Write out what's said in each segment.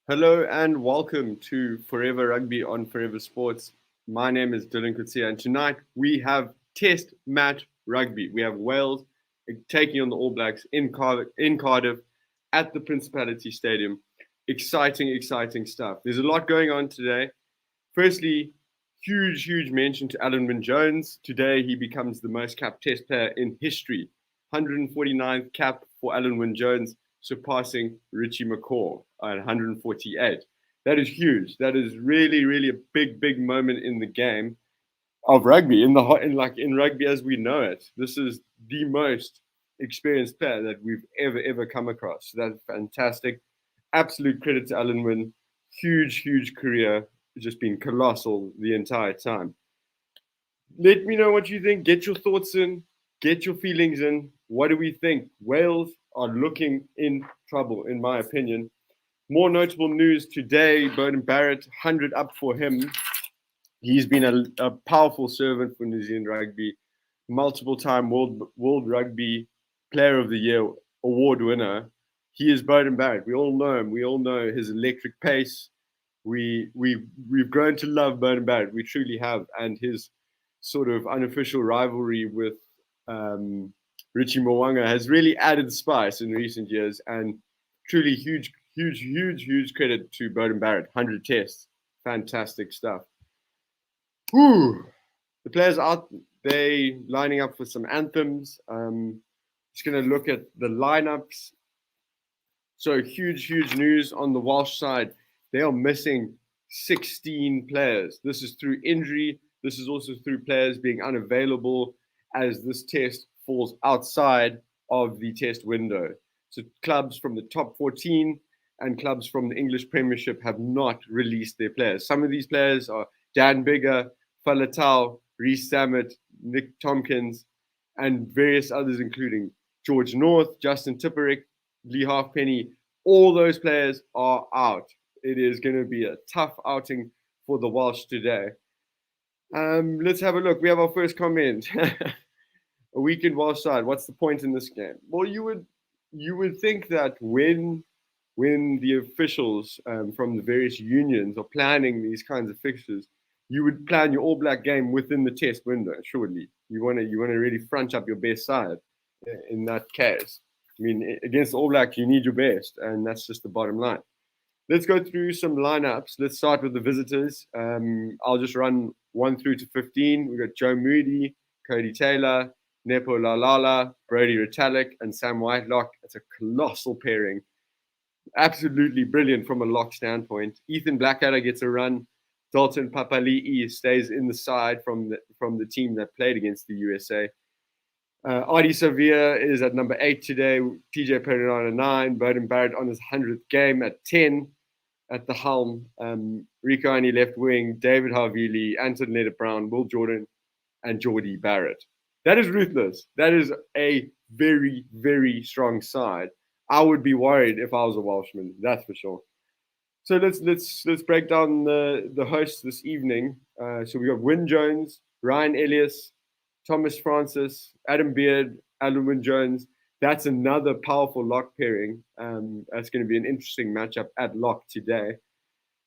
Hello and welcome to Forever Rugby on Forever Sports. My name is Dylan Kutsia, and tonight we have Test Match Rugby. We have Wales taking on the All Blacks in Cardiff at the Principality Stadium. Exciting stuff. There's a lot going on today. Firstly, huge mention to Alan Wynne-Jones. Today he becomes the most capped Test player in history. 149th cap for Alan Wynne-Jones, surpassing Richie McCaw at 148. That is huge. That is really a big moment in the game of rugby, in rugby as we know it. This is the most experienced player that we've ever come across. So that's fantastic. Absolute credit to Alan Wynne. Huge career, just been colossal the entire time. Let me know what you think. Get your thoughts in. Get your feelings in. What do we think? Wales are looking in trouble, in my opinion. More notable news today, Beauden Barrett, 100 up for him. He's been a powerful servant for New Zealand rugby, multiple-time World Rugby Player of the Year award winner. He is Beauden Barrett. We all know him. We all know his electric pace. We've grown to love Beauden Barrett. We truly have, and his sort of unofficial rivalry with Richie Mwanga has really added spice in recent years, and truly huge credit to Beauden Barrett. 100 tests, fantastic stuff. Whew. The players out, they lining up for some anthems. Just going to look at the lineups. So huge news on the Welsh side. They are missing 16 players. This is through injury. This is also through players being unavailable as this test falls outside of the test window. So clubs from the top 14 and clubs from the English Premiership have not released their players. Some of these players are Dan Biggar, Faletau, Rhys Sammet, Nick Tompkins, and various others, including George North, Justin Tipperick, Lee Halfpenny. All those players are out. It is going to be a tough outing for the Welsh today. Let's have a look. We have our first comment. A weekend Welsh side. What's the point in this game? Well, you would think that when the officials from the various unions are planning these kinds of fixtures, you would plan your All Black game within the test window. Surely you want to really front up your best side in that case. I mean, against the All Blacks, you need your best, and that's just the bottom line. Let's go through some lineups. Let's start with the visitors. I'll just run 1 through to 15. We've got Joe Moody, Cody Taylor, Nepo Lalala, Brody Retallick, and Sam Whitelock. It's a colossal pairing. Absolutely brilliant from a lock standpoint. Ethan Blackadder gets a run. Dalton Papali'i stays in the side from the team that played against the USA. Ardie Savia is at number 8 today. TJ Perenara 9. Beauden Barrett on his 100th game at 10 at the helm. Rieko Ioane left wing. David Havili, Anton Leonard-Brown, Will Jordan, and Geordie Barrett. That is ruthless. That is a very strong side. I would be worried if I was a Welshman. That's for sure. So let's break down the hosts this evening. So we got Wynne-Jones, Ryan Elias, Thomas Francis, Adam Beard, Alan Wynne-Jones. That's another powerful lock pairing. That's going to be an interesting matchup at lock today.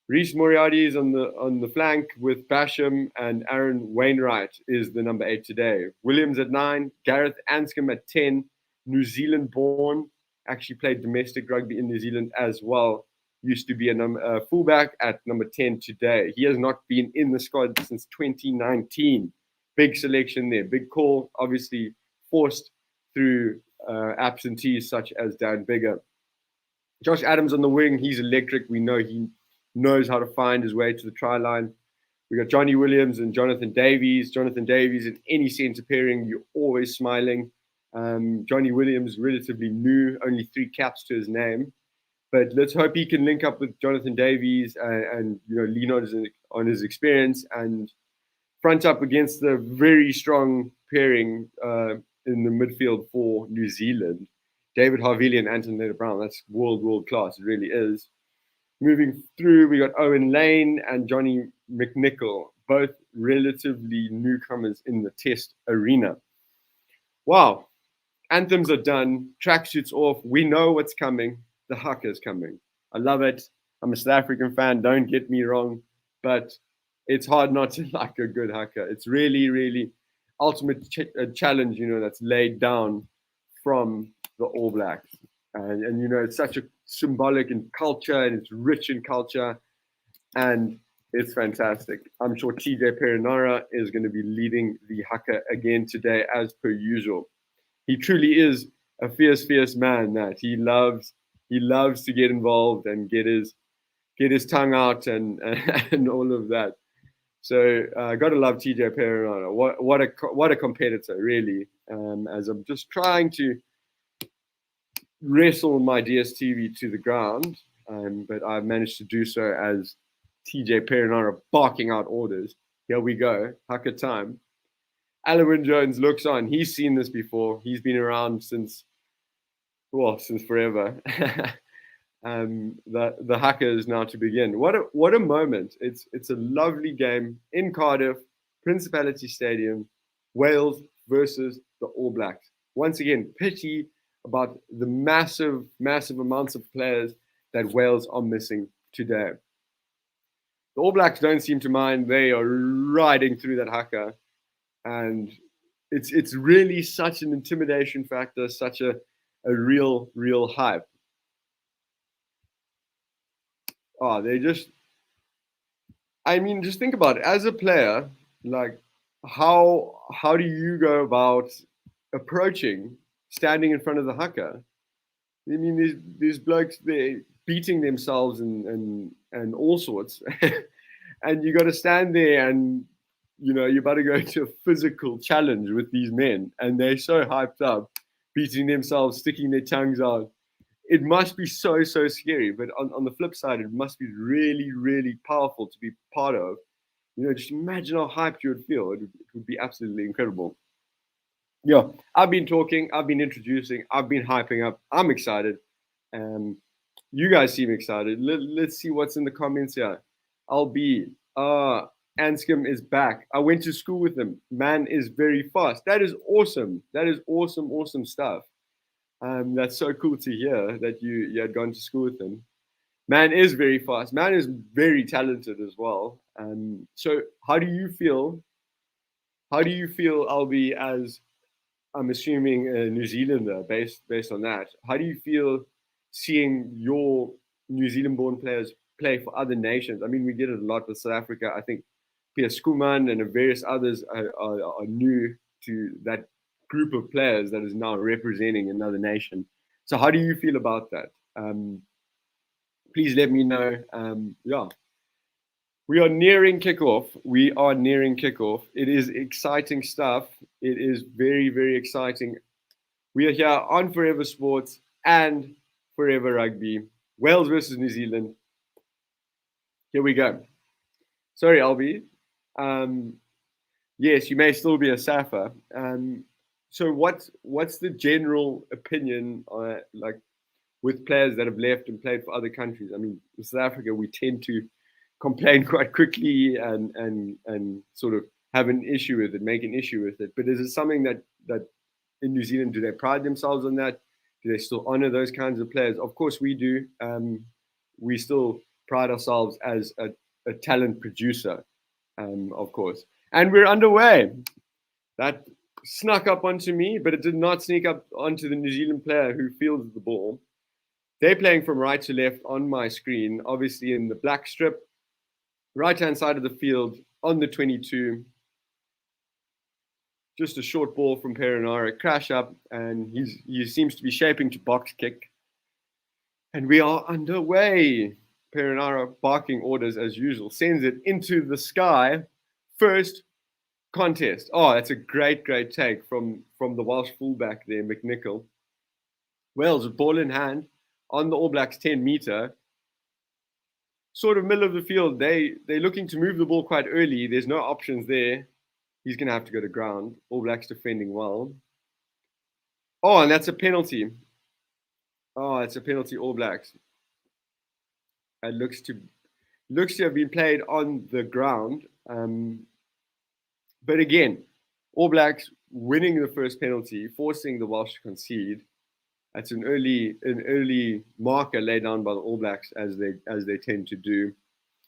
Reece Moriarty is on the flank with Basham, and Aaron Wainwright is the number 8 today. Williams at 9, Gareth Anscombe at 10, New Zealand born, actually played domestic rugby in New Zealand as well. Used to be a fullback at number 10 today. He has not been in the squad since 2019. Big selection there. Big call, obviously forced through absentees such as Dan Biggar. Josh Adams on the wing. He's electric. We know he knows how to find his way to the try line. We got Johnny Williams and Jonathan Davies. Jonathan Davies in any centre pairing, you're always smiling. Johnny Williams, relatively new, only 3 caps to his name. But let's hope he can link up with Jonathan Davies and lean on his experience and front up against the very strong pairing in the midfield for New Zealand. David Havili and Anton Leonard-Brown. That's world class. It really is. Moving through, we got Owen Lane and Johnny McNichol, both relatively newcomers in the test arena. Wow. Anthems are done. Tracksuits off. We know what's coming. The Haka is coming. I love it. I'm a South African fan, don't get me wrong, but it's hard not to like a good Haka. It's really, really ultimate challenge, that's laid down from the All Blacks. And it's such a symbolic in culture, and it's rich in culture, and it's fantastic. I'm sure TJ Perenara is going to be leading the Haka again today, as per usual. He truly is a fierce, fierce man. That he loves to get involved and get his tongue out and and all of that. So gotta love TJ Perenara. What a competitor, really. As I'm just trying to wrestle my DSTV to the ground, but I've managed to do so as TJ Perenara barking out orders. Here we go, Haka time. Alwyn Jones looks on. He's seen this before. He's been around since forever. The Haka is now to begin. What a moment! It's a lovely game in Cardiff, Principality Stadium, Wales versus the All Blacks. Once again, pity about the massive amounts of players that Wales are missing today. The All Blacks don't seem to mind. They are riding through that Haka, and it's really such an intimidation factor, such a real hype. Oh, just think about it. As a player, like how do you go about approaching standing in front of the Haka? I mean, these blokes, they're beating themselves and all sorts, and you got to stand there, and you're about to go into a physical challenge with these men, and they're so hyped up, beating themselves, sticking their tongues out. It must be so scary, but on the flip side, it must be really, really powerful to be part of. Just imagine how hyped you would feel. It would be absolutely incredible. Yeah, I've been talking, I've been introducing, I've been hyping up. I'm excited. You guys seem excited. Let's see what's in the comments here. I'll be Anscombe is back. I went to school with him. Man is very fast. That is awesome. That is awesome stuff. That's so cool to hear that you had gone to school with him. Man is very fast. Man is very talented as well. So how do you feel? How do you feel, Albie, as I'm assuming a New Zealander based on that? How do you feel seeing your New Zealand-born players play for other nations? I mean, we did it a lot with South Africa. I think Pierre Schoeman and various others are new to that group of players that is now representing another nation. So how do you feel about that? Please let me know. Yeah. We are nearing kickoff. It is exciting stuff. It is very, very exciting. We are here on Forever Sports and Forever Rugby. Wales versus New Zealand. Here we go. Sorry, Albie. Yes, you may still be a Safa. So what's the general opinion, like with players that have left and played for other countries? I mean, in South Africa, we tend to complain quite quickly and sort of have an issue with it, make an issue with it. But is it something that in New Zealand, do they pride themselves on that? Do they still honor those kinds of players? Of course we do. We still pride ourselves as a talent producer, of course. And we're underway. That snuck up onto me, but it did not sneak up onto the New Zealand player who fields the ball. They're playing from right to left on my screen, obviously in the black strip, right-hand side of the field on the 22. Just a short ball from Perenara, crash up, and he seems to be shaping to box kick. And we are underway. Perenara barking orders as usual, sends it into the sky. First contest. Oh, that's a great take from the Welsh fullback there, McNichol. Wales, ball in hand on the All Blacks 10-meter. Sort of middle of the field. They're looking to move the ball quite early. There's no options there. He's going to have to go to ground. All Blacks defending well. Oh, and that's a penalty. Oh, it's a penalty, All Blacks. It looks to have been played on the ground. But again, All Blacks winning the first penalty, forcing the Welsh to concede. That's an early marker laid down by the All Blacks, as they tend to do.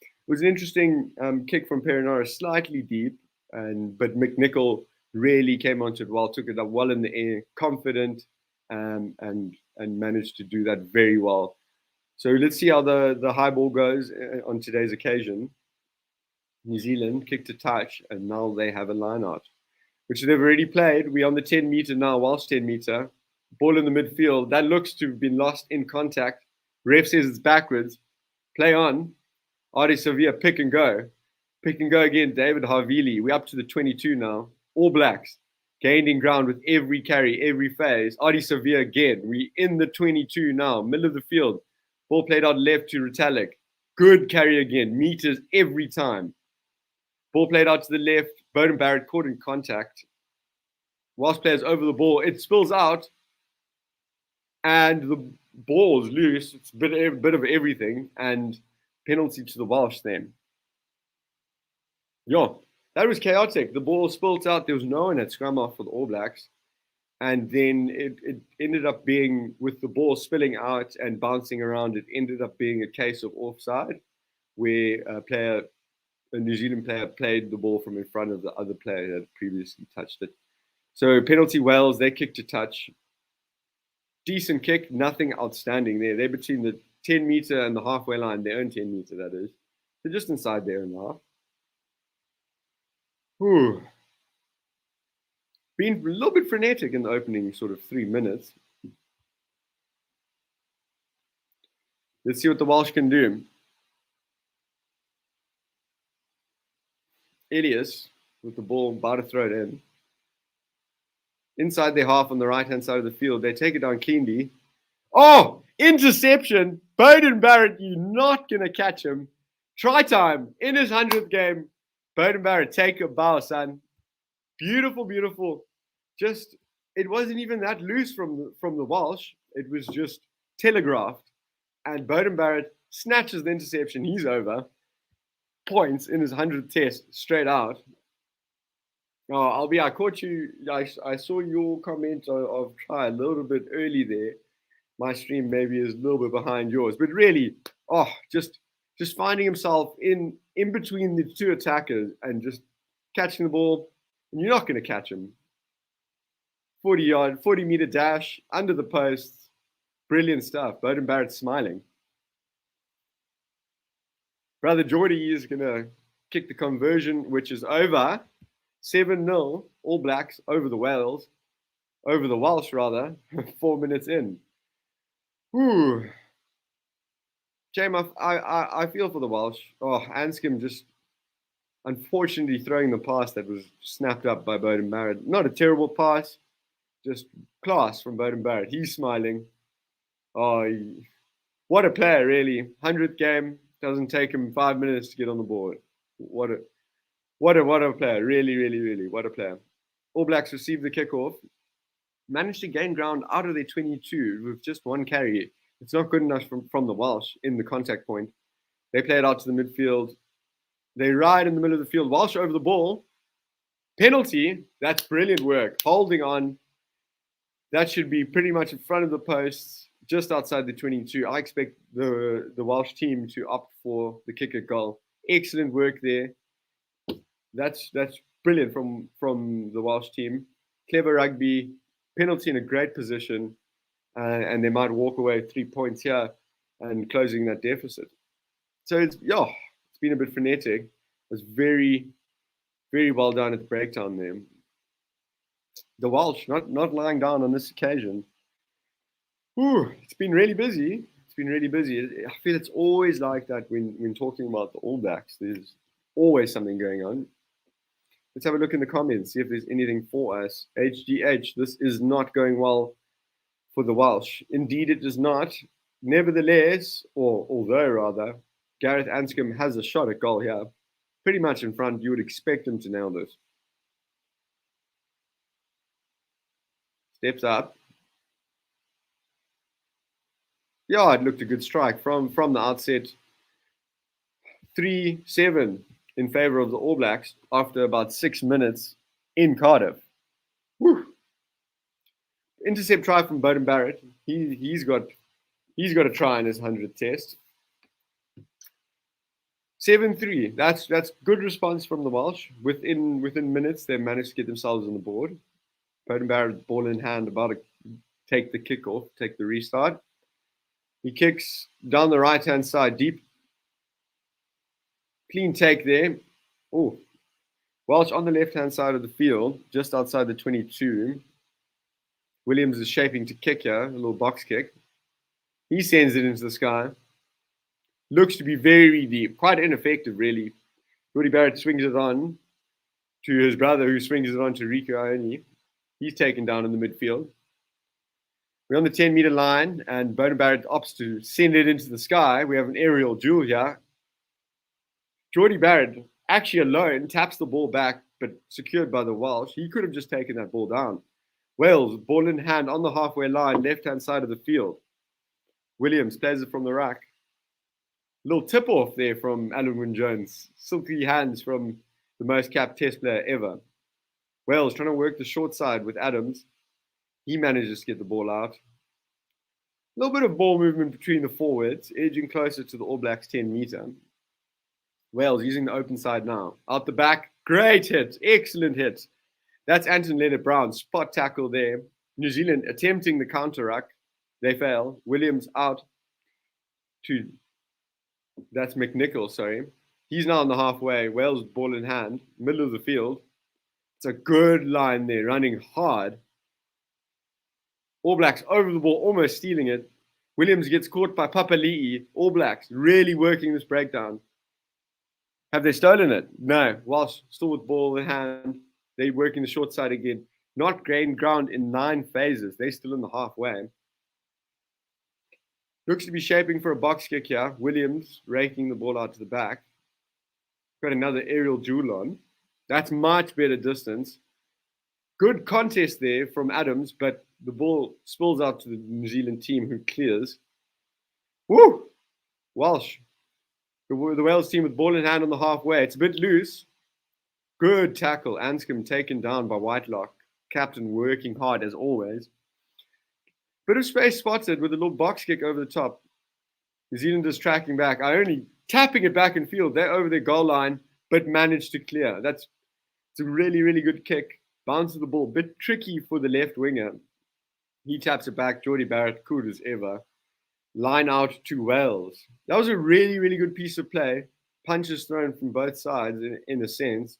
It was an interesting kick from Perinara, slightly deep, but McNichol really came onto it well, took it up well in the air, confident, and managed to do that very well. So let's see how the high ball goes on today's occasion. New Zealand kicked a touch, and now they have a line out, which they've already played. We're on the 10 meter now, Welsh 10 meter. Ball in the midfield. That looks to have been lost in contact. Ref says it's backwards. Play on. Adi Sevilla, pick and go. Pick and go again, David Havili. We're up to the 22 now. All Blacks gaining ground with every carry, every phase. Adi Sevilla again. We're in the 22 now, middle of the field. Ball played out left to Retallick. Good carry again. Meters every time. Ball played out to the left. Bowden Barrett caught in contact. Welsh players over the ball. It spills out. And the ball's loose. It's a bit of everything. And penalty to the Welsh then. Yeah, that was chaotic. The ball spilled out. There was no one at scrum off for the All Blacks. And then it ended up being, with the ball spilling out and bouncing around, it ended up being a case of offside, where a New Zealand player played the ball from in front of the other player that had previously touched it. So penalty Wales, they kicked a touch. Decent kick, nothing outstanding there. They're between the 10 meter and the halfway line, their own 10 meter, that is. So just inside there and a half. Whew. Been a little bit frenetic in the opening sort of 3 minutes. Let's see what the Welsh can do. Elias with the ball about to throw it in. Inside their half on the right-hand side of the field. They take it down cleanly. Oh, interception. Bowden Barrett, you're not going to catch him. Try time in his 100th game. Bowden Barrett, take a bow, son. Beautiful, beautiful. Just, it wasn't even that loose from the Welsh. It was just telegraphed. And Bowden Barrett snatches the interception. He's over. Points in his 100th test, straight out. Oh, I caught you. I saw your comment of try a little bit early there. My stream maybe is a little bit behind yours, but really, just finding himself in between the two attackers and just catching the ball. And you're not going to catch him. 40 meter dash under the posts. Brilliant stuff. Bowden Barrett smiling. Brother Geordie is going to kick the conversion, which is over. 7-0, All Blacks over the Welsh, rather, 4 minutes in. Whew. Shame, I feel for the Welsh. Oh, Anscombe just unfortunately throwing the pass that was snapped up by Bowden Barrett. Not a terrible pass, just class from Bowden Barrett. He's smiling. Oh, what a player, really. 100th game, doesn't take him 5 minutes to get on the board. What a player. Really, really, really. What a player. All Blacks received the kickoff. Managed to gain ground out of their 22 with just one carry. It's not good enough from the Welsh in the contact point. They play it out to the midfield. They ride in the middle of the field. Welsh over the ball. Penalty. That's brilliant work. Holding on. That should be pretty much in front of the posts, just outside the 22. I expect the Welsh team to opt for the kick at goal. Excellent work there. That's brilliant from the Welsh team. Clever rugby, penalty in a great position, and they might walk away 3 points here and closing that deficit. So it's been a bit frenetic. It was very, very well done at the breakdown there. The Welsh not lying down on this occasion. It's been really busy. I feel it's always like that when talking about the All Blacks. There's always something going on. Let's have a look in the comments, see if there's anything for us. HGH, this is not going well for the Welsh. Indeed, it does not. Nevertheless, or although rather, Gareth Anscombe has a shot at goal here. Pretty much in front. You would expect him to nail this. Steps up. Yeah, it looked a good strike from the outset. 3-7 in favor of the All Blacks after about 6 minutes in Cardiff. Whew. intercept try from Bowden Barrett. He's got a try in his 100th test. 7-3. That's good response from the Welsh. Within minutes, they managed to get themselves on the board. Bowden Barrett, ball in hand, about to take the kickoff, take the restart. He kicks down the right-hand side, deep. Clean take there. Oh, Welsh on the left-hand side of the field, just outside the 22. Williams is shaping to kick here, a little box kick. He sends it into the sky. Looks to be very deep, quite ineffective, really. Jordy Barrett swings it on to his brother, who swings it on to Rico Ione. He's taken down in the midfield. We're on the 10-meter line, and Bowden Barrett opts to send it into the sky. We have an aerial duel here. Jordy Barrett, actually alone, taps the ball back, but secured by the Welsh. He could have just taken that ball down. Wales, ball in hand on the halfway line, left-hand side of the field. Williams plays it from the rack. Little tip-off there from Alan Wynne-Jones. Silky hands from the most capped test player ever. Wales trying to work the short side with Adams. He manages to get the ball out. A little bit of ball movement between the forwards, edging closer to the All Blacks 10-meter. Wales using the open side now. Out the back, great hit, excellent hit. That's Anton Leonard-Brown, spot tackle there. New Zealand attempting the counter-ruck. They fail. Williams out to... That's McNichol, sorry. He's now on the halfway. Wales ball in hand, middle of the field. It's a good line there, running hard. All Blacks over the ball, almost stealing it. Williams gets caught by Papali'i. All Blacks really working this breakdown. Have they stolen it? No. Welsh still with ball in hand. They're working the short side again. Not gained ground in 9 phases. They're still in the halfway. Looks to be shaping for a box kick here. Williams raking the ball out to the back. Got another aerial duel on. That's much better distance. Good contest there from Adams, but the ball spills out to the New Zealand team, who clears. Woo! Welsh. The Wales team with ball in hand on the halfway. It's a bit loose. Good tackle. Anscombe taken down by Whitelock. Captain working hard as always. Bit of space spotted with a little box kick over the top. New Zealanders tracking back. Only tapping it back in field. They're over their goal line, but managed to clear. It's a really, really good kick. Bounces the ball. Bit tricky for the left winger. He taps it back. Jordy Barrett, cool as ever. Line out to Wales. That was a really, really good piece of play. Punches thrown from both sides in a sense.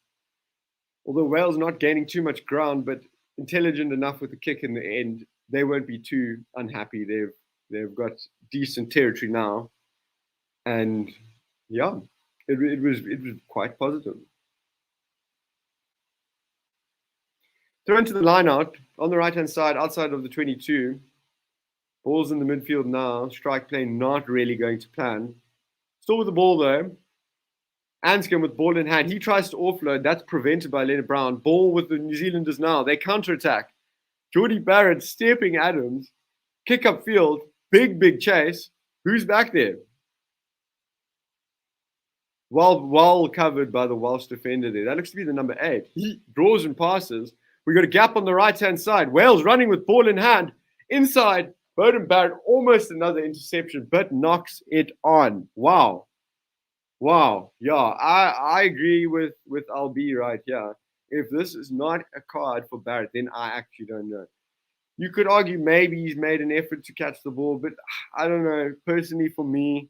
Although Wales not gaining too much ground, but intelligent enough with the kick in the end. They won't be too unhappy. They've got decent territory now, and yeah, it was quite positive. Thrown to the line out on the right hand side, outside of the 22. Ball's in the midfield now. Strike play not really going to plan. Still with the ball though. Anscombe with ball in hand. He tries to offload. That's prevented by Leonard-Brown. Ball with the New Zealanders now. They counter-attack. Jordy Barrett stepping Adams. Kick up field. Big chase. Who's back there? Well covered by the Welsh defender there. That looks to be the number 8. He draws and passes. We got a gap on the right-hand side. Wales running with ball in hand. Inside. Bowden Barrett, almost another interception, but knocks it on. Wow. Yeah, I agree with LB right here. If this is not a card for Barrett, then I actually don't know. You could argue maybe he's made an effort to catch the ball, but I don't know. Personally, for me,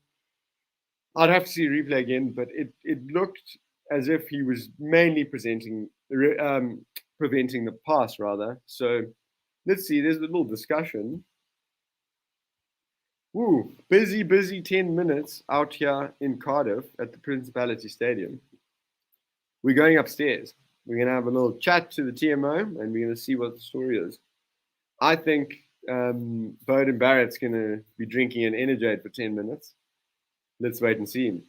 I'd have to see a replay again, but it looked as if he was mainly preventing the pass, rather. So let's see. There's a little discussion. Woo, busy 10 minutes out here in Cardiff at the Principality Stadium. We're going upstairs. We're going to have a little chat to the TMO, and we're going to see what the story is. I think Bowden Barrett's going to be drinking an Energade for 10 minutes. Let's wait and see.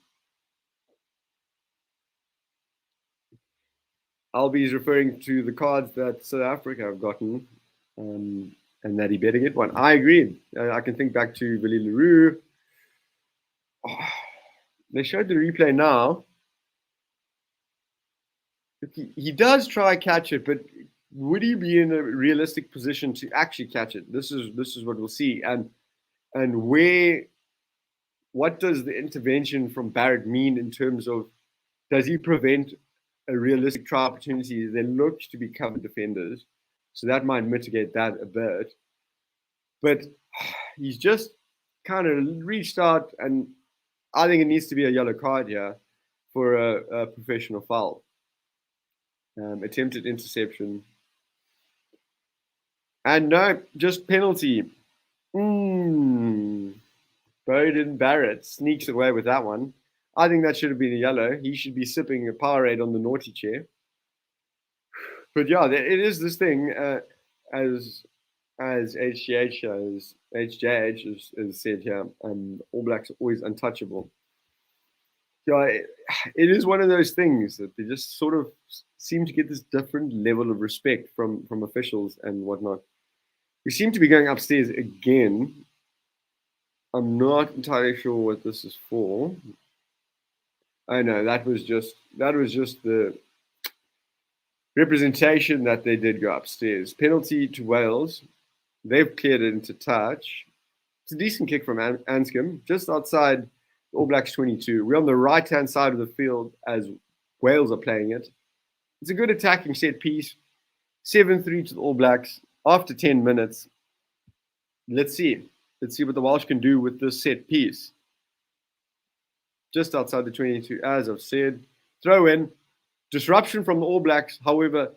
Albie is referring to the cards that South Africa have gotten, and that he better get one. I agree. I can think back to Willie Leroux. Oh, they showed the replay now. He does try catch it, but would he be in a realistic position to actually catch it? This is what we'll see. And what does the intervention from Barrett mean in terms of, does he prevent a realistic try opportunity? There looks to be covered defenders, so that might mitigate that a bit. But he's just kind of reached out, and I think it needs to be a yellow card here for a professional foul. Attempted interception. And no, just penalty. Bowden Barrett sneaks away with that one. I think that should have been a yellow. He should be sipping a Powerade on the naughty chair. But yeah, it is this thing, as HJH has said here, All Blacks are always untouchable. Yeah, it is one of those things that they just sort of seem to get this different level of respect from officials and whatnot. We seem to be going upstairs again. I'm not entirely sure what this is for. I know that was just the representation that they did go upstairs. Penalty to Wales. They've cleared it into touch. It's a decent kick from Anscombe, just outside All Blacks 22. We're on the right-hand side of the field as Wales are playing it. It's a good attacking set piece. 7-3 to the All Blacks after 10 minutes. Let's see. Let's see what the Welsh can do with this set piece. Just outside the 22, as I've said. Throw in. Disruption from the All Blacks, however,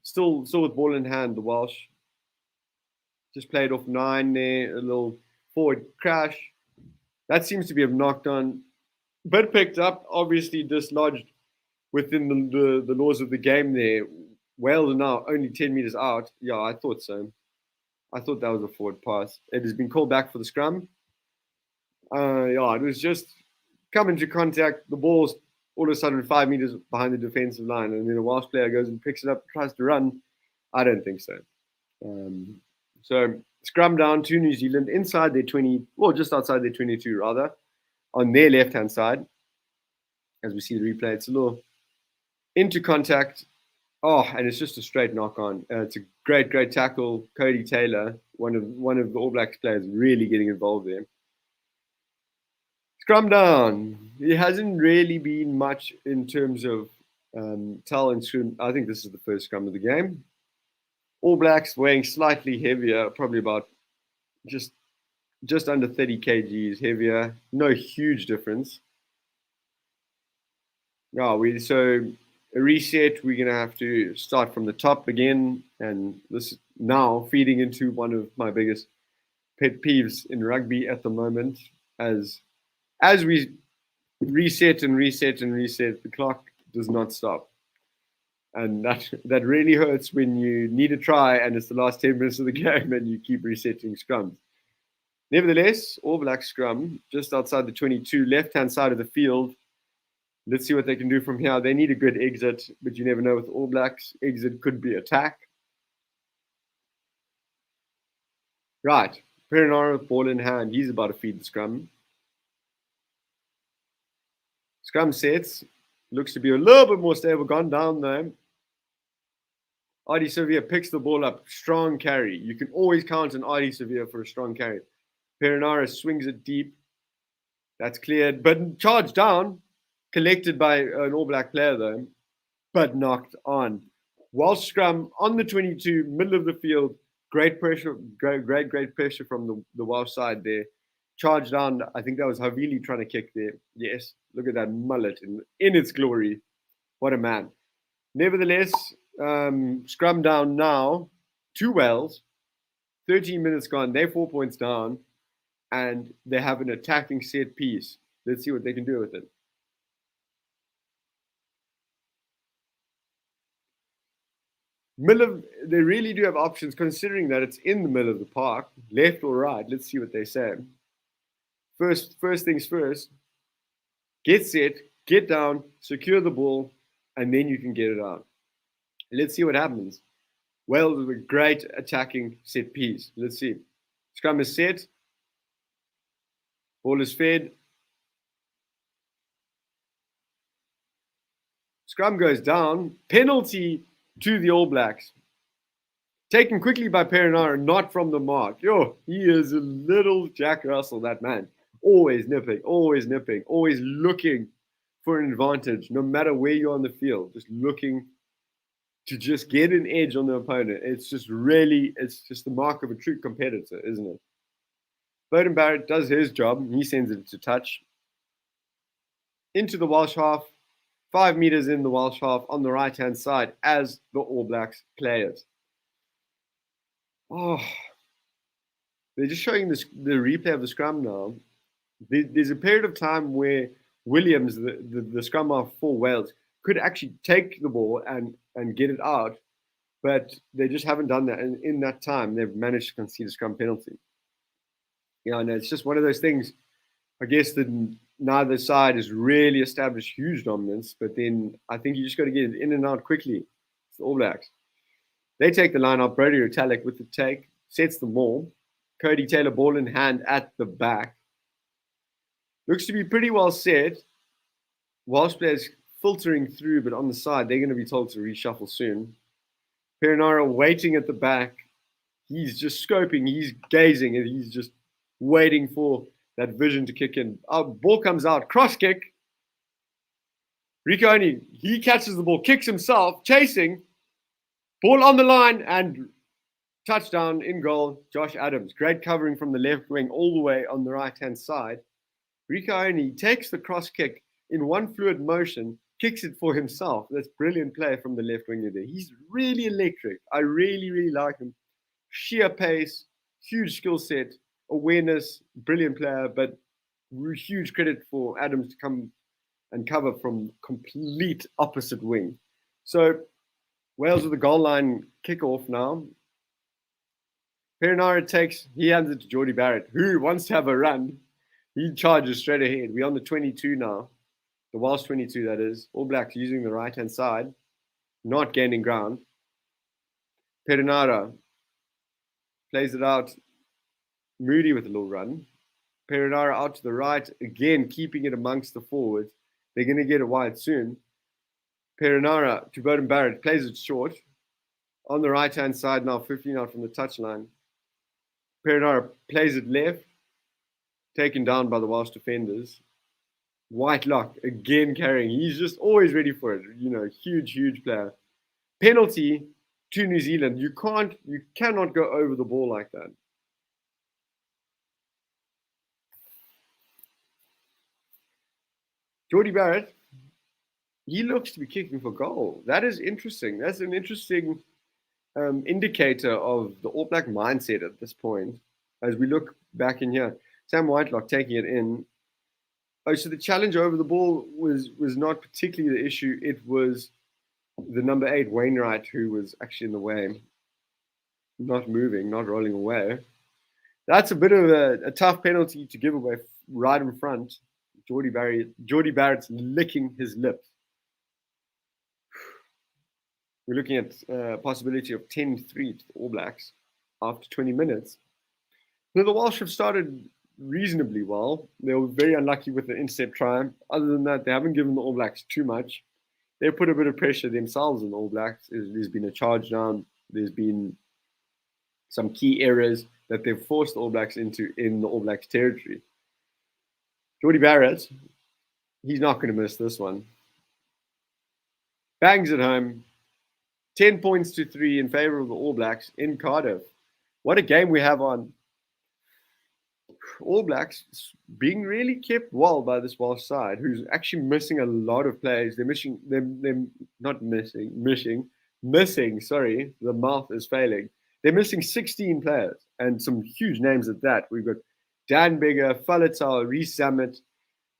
still with ball in hand, the Welsh. Just played off 9 there, a little forward crash. That seems to be a knocked on, but picked up, obviously dislodged within the laws of the game there. Wales are now only 10 meters out. Yeah, I thought so. I thought that was a forward pass. It has been called back for the scrum. Yeah, it was just come into contact. The ball's all of a sudden 5 meters behind the defensive line, and then a Welsh player goes and picks it up, tries to run. I don't think so. So scrum down to New Zealand inside their 20, well, just outside their 22 rather, on their left-hand side. As we see the replay, it's a little into contact. Oh, and it's just a straight knock on. It's a great tackle. Cody Taylor, one of the All Blacks players, really getting involved there. Scrum down. It hasn't really been much in terms of tell and scrum. I think this is the first scrum of the game. All Blacks weighing slightly heavier, probably about just under 30 kgs heavier. No huge difference. Yeah, so a reset. We're gonna have to start from the top again, and this is now feeding into one of my biggest pet peeves in rugby at the moment. As we reset, the clock does not stop. And that really hurts when you need a try and it's the last 10 minutes of the game and you keep resetting scrums. Nevertheless, All Black scrum, just outside the 22, left-hand side of the field. Let's see what they can do from here. They need a good exit, but you never know with All Blacks. Exit could be attack. Right. Perinara with ball in hand. He's about to feed the scrum. Scrum sets. Looks to be a little bit more stable. Gone down though. Ardie Savea picks the ball up. Strong carry. You can always count on Ardie Savea for a strong carry. Perinara swings it deep. That's cleared. But charged down. Collected by an All Black player though. But knocked on. Welsh scrum on the 22, middle of the field. Great pressure. Great pressure from the Welsh side there. Charged down. I think that was Havili trying to kick there. Yes. Look at that mullet in its glory. What a man. Nevertheless, scrum down now. 2 Wales. 13 minutes gone. They're 4 points down. And they have an attacking set piece. Let's see what they can do with it. They really do have options considering that it's in the middle of the park. Left or right. Let's see what they say. First things first. Get set, get down, secure the ball, and then you can get it out. Let's see what happens. Wales with a great attacking set piece. Let's see. Scrum is set. Ball is fed. Scrum goes down. Penalty to the All Blacks. Taken quickly by Perinara, not from the mark. Yo, he is a little Jack Russell, that man. Always nipping, always looking for an advantage, no matter where you're on the field. Just looking to just get an edge on the opponent. It's just the mark of a true competitor, isn't it? Beauden Barrett does his job. He sends it to touch. Into the Welsh half, 5 meters in the Welsh half on the right-hand side as the All Blacks players. Oh, they're just showing the replay of the scrum now. There's a period of time where Williams, the scrum half for Wales, could actually take the ball and get it out, but they just haven't done that. And in that time, they've managed to concede a scrum penalty. Yeah, and it's just one of those things. I guess that neither side has really established huge dominance, but then I think you just got to get it in and out quickly. It's the All Blacks. They take the line out. Brodie Retallick with the take, sets the maul. Cody Taylor ball in hand at the back. Looks to be pretty well set. Welsh players filtering through, but on the side, they're going to be told to reshuffle soon. Perinara waiting at the back. He's just scoping, he's gazing, and he's just waiting for that vision to kick in. Ball comes out, cross kick. Rico he catches the ball, kicks himself, chasing. Ball on the line, and touchdown in goal, Josh Adams. Great covering from the left wing all the way on the right-hand side. Rico takes the cross kick in one fluid motion, kicks it for himself. That's brilliant play from the left winger there. He's really electric. I really, really like him. Sheer pace, huge skill set, awareness, brilliant player, but huge credit for Adams to come and cover from complete opposite wing. So Wales with the goal line kickoff now. Perinara he hands it to Jordie Barrett, who wants to have a run. He charges straight ahead. We're on the 22 now. The Welsh 22, that is. All Blacks using the right-hand side, not gaining ground. Perinara plays it out. Moody with a little run. Perinara out to the right, again keeping it amongst the forwards. They're going to get it wide soon. Perinara to Beauden Barrett, plays it short. On the right-hand side now, 15 out from the touchline. Perinara plays it left, taken down by the Welsh defenders. Whitelock again carrying. He's just always ready for it. Huge, huge player. Penalty to New Zealand. You cannot go over the ball like that. Jordie Barrett, he looks to be kicking for goal. That is interesting. That's an interesting indicator of the All Black mindset at this point. As we look back in here, Sam Whitelock taking it in. Oh, so the challenge over the ball was not particularly the issue. It was the number 8, Wainwright, who was actually in the way, not moving, not rolling away. That's a bit of a tough penalty to give away right in front. Jordie Barrett's licking his lips. We're looking at a possibility of 10-3 to the All Blacks after 20 minutes. Now, the Welsh have started reasonably well. They were very unlucky with the intercept try. Other than that, they haven't given the All Blacks too much. They've put a bit of pressure themselves on the All Blacks. There's been a charge down. There's been some key errors that they've forced the All Blacks into in the All Blacks territory. Jordie Barrett, he's not going to miss this one. Bangs it home. 10 points to 3 in favor of the All Blacks in Cardiff. What a game we have on. All Blacks being really kept well by this Welsh side, who's actually missing a lot of players. They're missing. Sorry, the mouth is failing. They're missing 16 players and some huge names at that. We've got Dan Bigger, Faletau, Reece Zammit.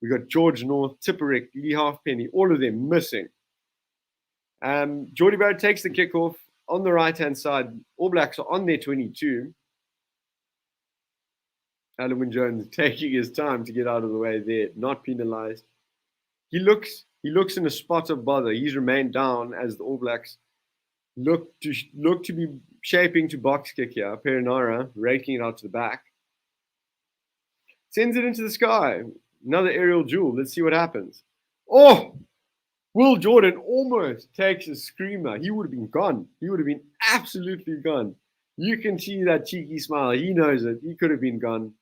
We've got George North, Tipperick, Lee Halfpenny, all of them missing. Jordie Barrett takes the kickoff on the right-hand side. All Blacks are on their 22. Alan Jones taking his time to get out of the way there, not penalised. He looks in a spot of bother. He's remained down as the All Blacks look to be shaping to box kick here. Perinara raking it out to the back. Sends it into the sky. Another aerial duel. Let's see what happens. Oh! Will Jordan almost takes a screamer. He would have been gone. He would have been absolutely gone. You can see that cheeky smile. He knows it. He could have been gone.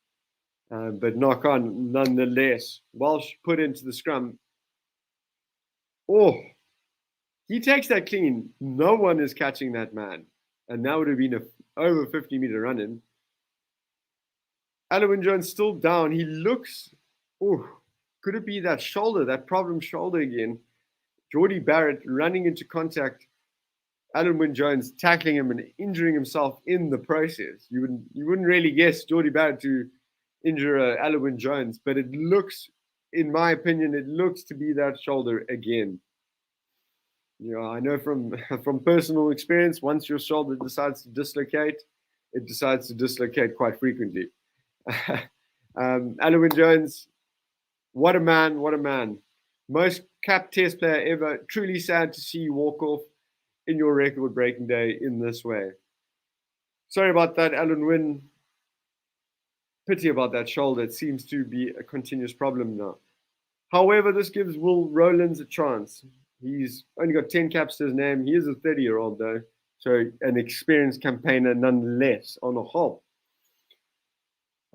But knock on nonetheless. Welsh put into the scrum. Oh, he takes that clean. No one is catching that man. And that would have been a over 50-meter run in. Alan Jones still down. He looks, oh, could it be that shoulder, that problem shoulder again? Geordie Barrett running into contact. Alan Wynne-Jones tackling him and injuring himself in the process. You wouldn't really guess Geordie Barrett to injure Alan Wynne-Jones, but it looks, in my opinion, it looks to be that shoulder again. You know, I know from personal experience, once your shoulder decides to dislocate, it decides to dislocate quite frequently. Alan Wynne-Jones, what a man, what a man. Most capped test player ever. Truly sad to see you walk off in your record-breaking day in this way. Sorry about that, Alan Wynne. Pity about that shoulder. It seems to be a continuous problem now. However, this gives Will Rowlands a chance. He's only got 10 caps to his name. He is a 30-year-old, though. So an experienced campaigner nonetheless on a whole.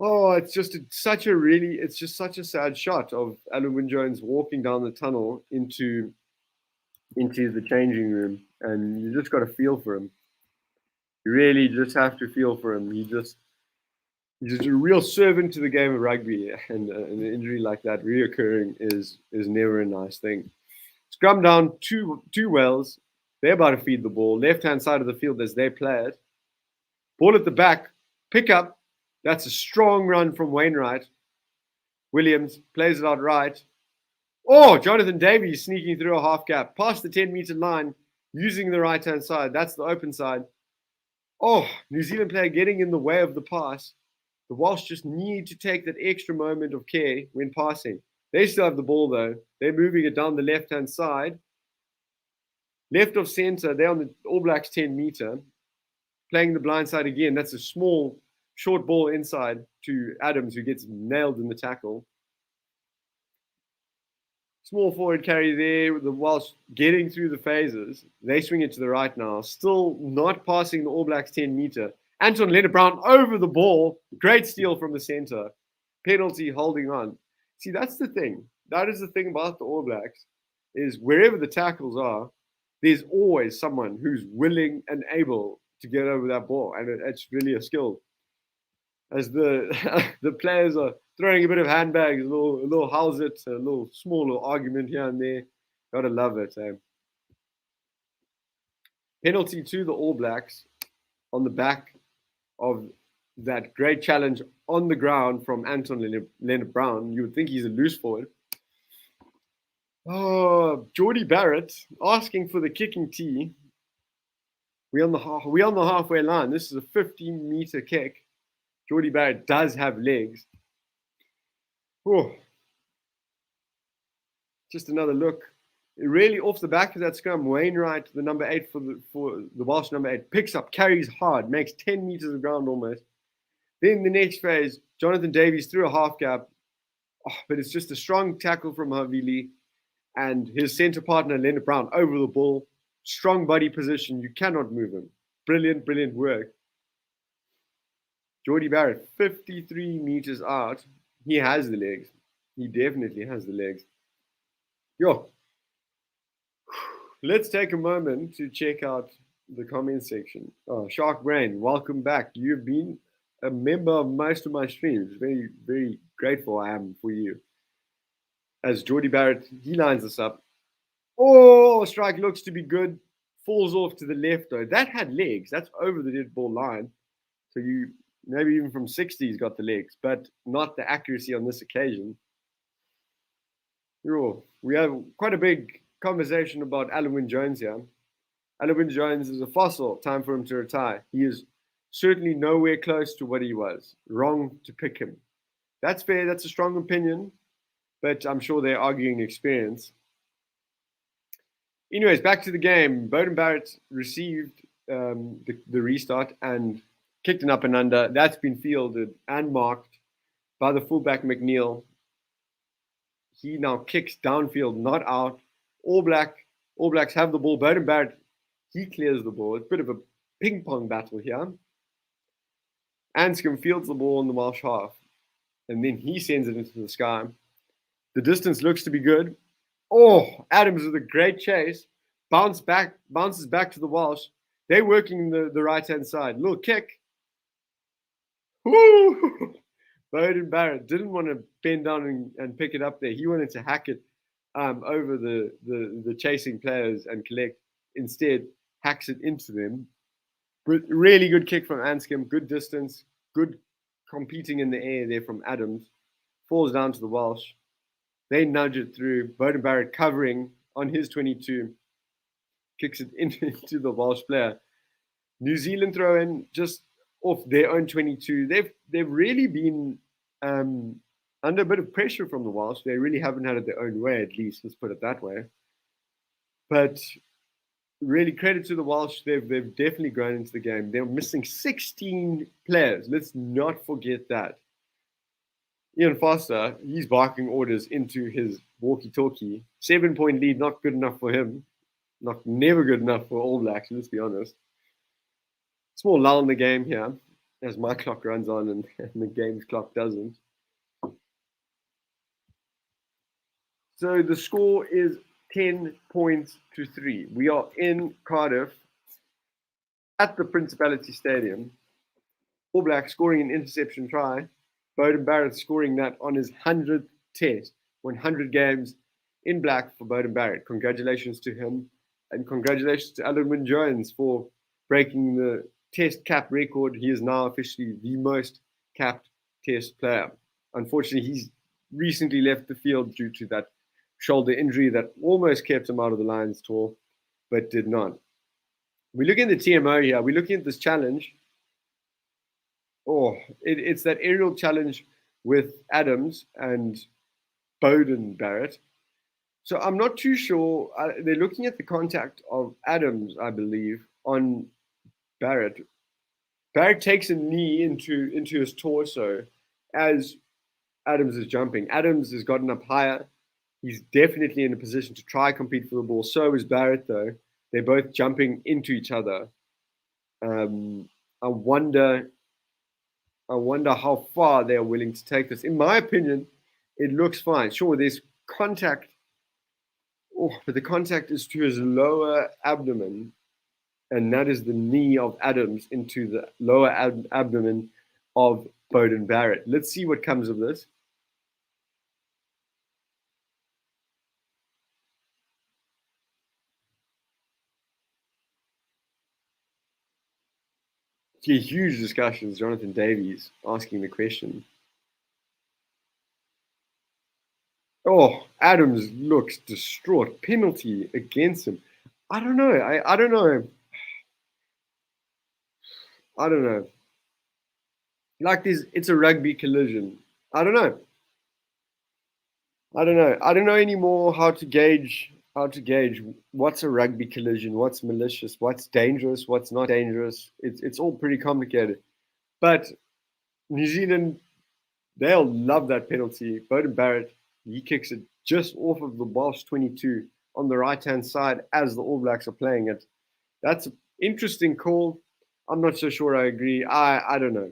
Oh, it's just such a sad shot of Alan Wynne-Jones walking down the tunnel into the changing room, and you just got to feel for him. You really just have to feel for him. He's just a real servant to the game of rugby, and an injury like that reoccurring is never a nice thing. Scrum down two Wales. They're about to feed the ball. Left-hand side of the field as they play it. Ball at the back. Pick up. That's a strong run from Wainwright. Williams plays it out right. Oh, Jonathan Davies sneaking through a half gap. Past the 10-meter line, using the right-hand side. That's the open side. Oh, New Zealand player getting in the way of the pass. The Welsh just need to take that extra moment of care when passing. They still have the ball, though. They're moving it down the left-hand side. Left of center, they're on the All Blacks 10-meter. Playing the blind side again. That's a small, short ball inside to Adams, who gets nailed in the tackle. Small forward carry there, with the Welsh getting through the phases. They swing it to the right now. Still not passing the All Blacks 10-meter. Anton Leonard-Brown over the ball. Great steal from the center. Penalty holding on. See, that's the thing. That is the thing about the All Blacks, is wherever the tackles are, there's always someone who's willing and able to get over that ball. And it's really a skill. As the players are throwing a bit of handbags, a little how's it, a little small little argument here and there. Gotta love it. Penalty to the All Blacks on the back of that great challenge on the ground from Anton Leonard-Brown. You would think he's a loose forward. Oh, Geordie Barrett asking for the kicking tee. We're on the halfway line. This is a 15-meter kick. Geordie Barrett does have legs. Oh, just another look. Really off the back of that scrum, Wainwright, the number 8 for the Welsh number 8, picks up, carries hard, makes 10 meters of ground almost. Then the next phase, Jonathan Davies through a half gap. Oh, but it's just a strong tackle from Havili and his center partner, Leonard Brown, over the ball. Strong body position. You cannot move him. Brilliant, brilliant work. Geordie Barrett, 53 meters out. He has the legs. He definitely has the legs. Yo. Let's take a moment to check out the comment section. Oh, Shark Brain, welcome back. You've been a member of most of my streams. Very, very grateful I am for you. As Geordie Barrett, he lines us up. Oh, strike looks to be good. Falls off to the left, though. That had legs. That's over the dead ball line. So you, maybe even from 60, he's got the legs, but not the accuracy on this occasion. We have quite a big conversation about Alan Wynne-Jones here. Alan Wynne-Jones is a fossil. Time for him to retire. He is certainly nowhere close to what he was. Wrong to pick him. That's fair. That's a strong opinion, but I'm sure they're arguing experience. Anyways, back to the game. Beauden Barrett received the restart and kicked an up and under. That's been fielded and marked by the fullback McNeil. He now kicks downfield, not out. All Blacks have the ball. Beauden Barrett, he clears the ball. It's a bit of a ping pong battle here. Anscombe fields the ball in the Welsh half, and then he sends it into the sky. The distance looks to be good. Oh, Adams with a great chase. Bounces back to the Welsh. They're working the right-hand side. Little kick. Woo! Beauden Barrett didn't want to bend down and pick it up there. He wanted to hack it over the chasing players and collect. Instead, hacks it into them. But really good kick from Anscombe. Good distance. Good competing in the air there from Adams. Falls down to the Welsh. They nudge it through. Beauden Barrett covering on his 22. Kicks it into the Welsh player. New Zealand throw in just off their own 22. They've really been under a bit of pressure from the Welsh. They really haven't had it their own way, at least. Let's put it that way. But really credit to the Welsh. They've definitely grown into the game. They're missing 16 players. Let's not forget that. Ian Foster, he's barking orders into his walkie-talkie. 7-point lead, not good enough for him. Never good enough for All Blacks, let's be honest. Small lull in the game here as my clock runs on and the game's clock doesn't. So the score is 10 points to 3. We are in Cardiff at the Principality Stadium. All Blacks scoring an interception try. Beauden Barrett scoring that on his 100th test. 100 games in black for Beauden Barrett. Congratulations to him. And congratulations to Alan Wynne-Jones for breaking the test cap record. He is now officially the most capped test player. Unfortunately, he's recently left the field due to that shoulder injury that almost kept him out of the Lions tour, but did not. We're looking at the TMO here. We're looking at this challenge. Oh, it's that aerial challenge with Adams and Beauden Barrett. So I'm not too sure. They're looking at the contact of Adams, I believe, on Barrett. Barrett takes a knee into his torso as Adams is jumping. Adams has gotten up higher. He's definitely in a position to try compete for the ball. So is Barrett, though. They're both jumping into each other. I wonder how far they're willing to take this. In my opinion, it looks fine. Sure, there's contact. Oh, but the contact is to his lower abdomen, and that is the knee of Adams into the lower abdomen of Beauden Barrett. Let's see what comes of this. Huge discussions. Jonathan Davies asking the question. Oh, Adams looks distraught. Penalty against him. I don't know. I don't know. I don't know. Like this, it's a rugby collision. I don't know. I don't know anymore how to gauge what's a rugby collision, what's malicious, what's dangerous, what's not dangerous. It's all pretty complicated. But New Zealand, they'll love that penalty. Beauden Barrett, he kicks it just off of the Welsh 22 on the right-hand side as the All Blacks are playing it. That's an interesting call. I'm not so sure I agree. I don't know.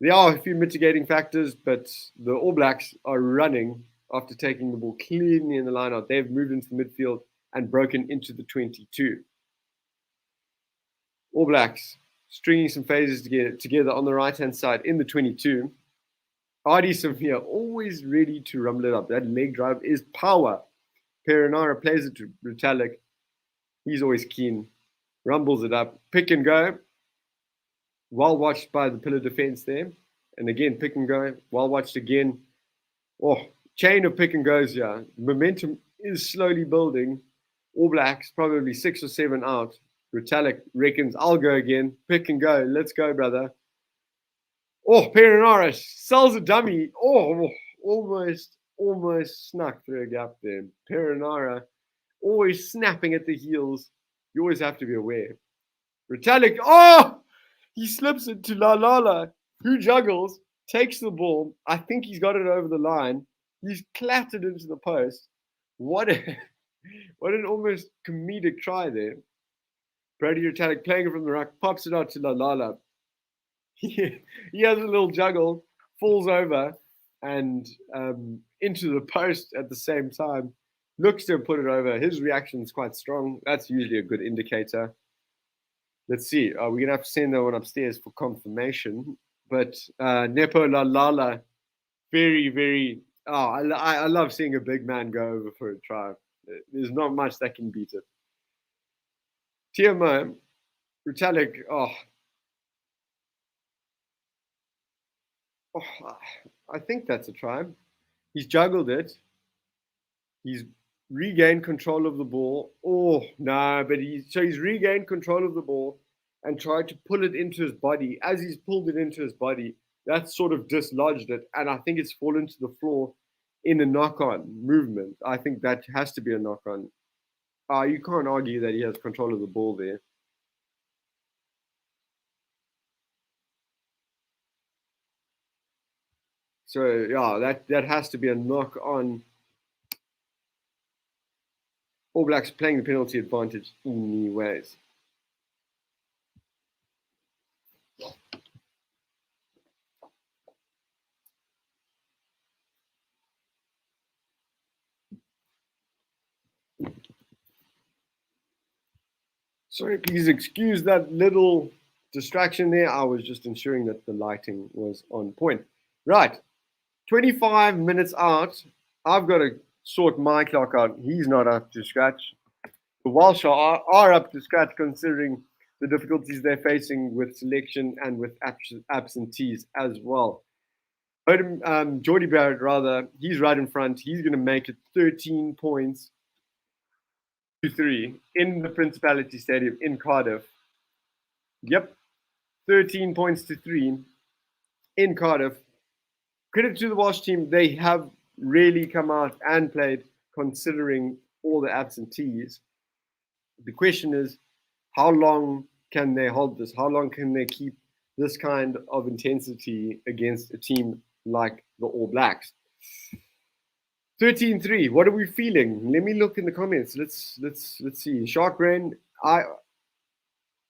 There are a few mitigating factors, but the All Blacks are running after taking the ball cleanly in the line out. They've moved into the midfield and broken into the 22. All Blacks stringing some phases together on the right-hand side in the 22. Ardie Savia always ready to rumble it up. That leg drive is power. Perinara plays it to Retallick. He's always keen. Rumbles it up. Pick and go. Well watched by the pillar defense there. And again, pick and go. Well watched again. Oh, chain of pick and goes here. Momentum is slowly building. All Blacks, probably 6 or 7 out. Retallick reckons, I'll go again. Pick and go. Let's go, brother. Oh, Perinara sells a dummy. Oh, almost snuck through a gap there. Perinara always snapping at the heels. You always have to be aware. Retallick, oh! He slips it to Lalala, who juggles, takes the ball. I think he's got it over the line. He's clattered into the post. What a, what an almost comedic try there. Brady Retallick playing it from the ruck, pops it out to Lalala. He has a little juggle, falls over, and into the post at the same time. Looks to have put it over. His reaction is quite strong. That's usually a good indicator. Let's see. We're going to have to send that one upstairs for confirmation. But Nepo Lalala, very, very. Oh, I love seeing a big man go over for a try. There's not much that can beat it. TMO, Retallick, I think that's a try. He's juggled it. He's regained control of the ball. Oh no, but he's regained control of the ball and tried to pull it into his body. As he's pulled it into his body, that sort of dislodged it, and I think it's fallen to the floor in a knock-on movement. I think that has to be a knock-on. You can't argue that he has control of the ball there. So yeah, that has to be a knock-on. All Blacks playing the penalty advantage anyways. Sorry, please excuse that little distraction there. I was just ensuring that the lighting was on point. Right, 25 minutes out. I've got to sort my clock out. He's not up to scratch. The Welsh are up to scratch considering the difficulties they're facing with selection and with absentees as well. But Geordie Barrett, rather, he's right in front. He's going to make it 13 points to 3 in the Principality Stadium in Cardiff. Yep, 13 points to 3 in Cardiff. Credit to the Welsh team. They have really come out and played considering all the absentees. The question is, how long can they hold this? How long can they keep this kind of intensity against a team like the All Blacks? 13-3. What are we feeling? Let me look in the comments. Let's see. Shark Brain.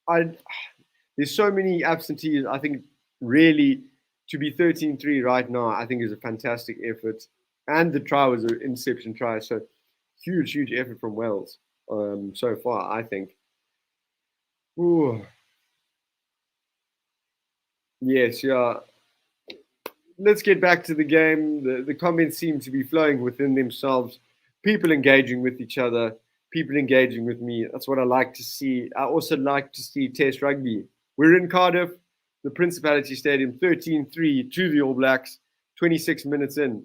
There's so many absentees. I think really to be 13-3 right now, I think is a fantastic effort. And the try was an interception try. So huge effort from Wales so far, I think. Ooh. Yes, yeah. Let's get back to the game. The comments seem to be flowing within themselves. People engaging with each other, people engaging with me. That's what I like to see. I also like to see Test rugby. We're in Cardiff, the Principality Stadium, 13-3 to the All Blacks, 26 minutes in.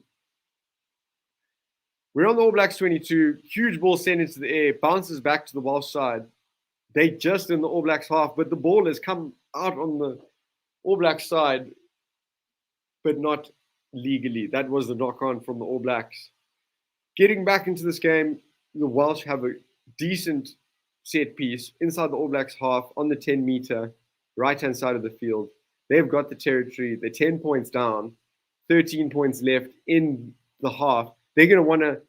We're on the All Blacks 22. Huge ball sent into the air, bounces back to the Welsh side. They just in the All Blacks half, but the ball has come out on the All Blacks side, but not legally. That was the knock-on from the All Blacks. Getting back into this game, the Welsh have a decent set piece inside the All Blacks half on the 10-meter right-hand side of the field. They've got the territory. They're 10 points down, 13 points left in the half. They're going to want to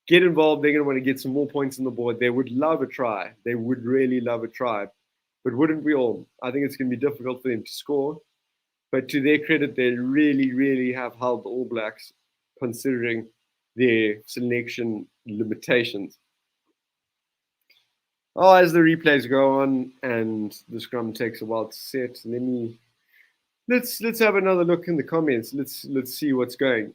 get involved. They're going to want to get some more points on the board. They would love a try. They would really love a try. But wouldn't we all? I think it's going to be difficult for them to score. But to their credit, they really have held the All Blacks considering their selection limitations. As the replays go on and the scrum takes a while to set, let's have another look in the comments. Let's see what's going.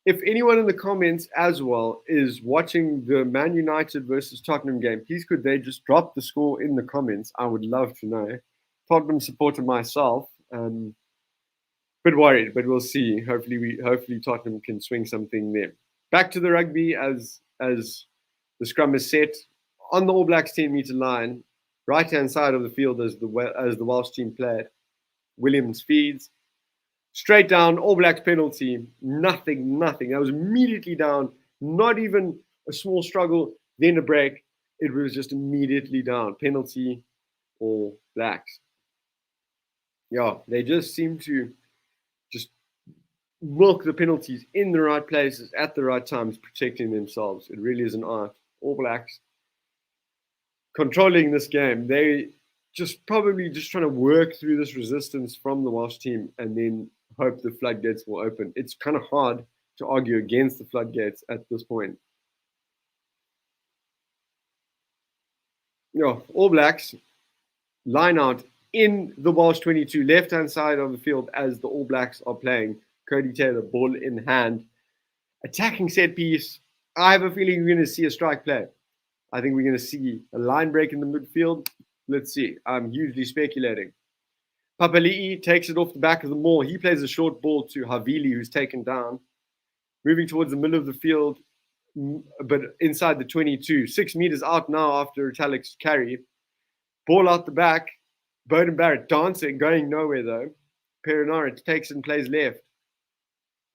If anyone in the comments as well is watching the Man United versus Tottenham game, please could they just drop the score in the comments? I would love to know. Tottenham supporter myself, bit worried, but we'll see. Hopefully Tottenham can swing something there. Back to the rugby as the scrum is set on the All Blacks 10-meter line, right-hand side of the field as the Welsh team played. Williams feeds. Straight down, All Blacks penalty. Nothing. That was immediately down. Not even a small struggle, then a break. It was just immediately down. Penalty, All Blacks. Yeah, they just seem to just milk the penalties in the right places at the right times, protecting themselves. It really is an art. All Blacks controlling this game. They probably just trying to work through this resistance from the Welsh team and then hope the floodgates will open. It's kind of hard to argue against the floodgates at this point. All Blacks line out in the Welsh 22, left-hand side of the field as the All Blacks are playing. Cody Taylor, ball in hand. Attacking set piece. I have a feeling we're going to see a strike play. I think we're going to see a line break in the midfield. Let's see. I'm hugely speculating. Papali'i takes it off the back of the maul. He plays a short ball to Havili, who's taken down. Moving towards the middle of the field, but inside the 22. 6 meters out now after Italic's carry. Ball out the back. Bowden Barrett dancing, going nowhere though. Perinara takes and plays left.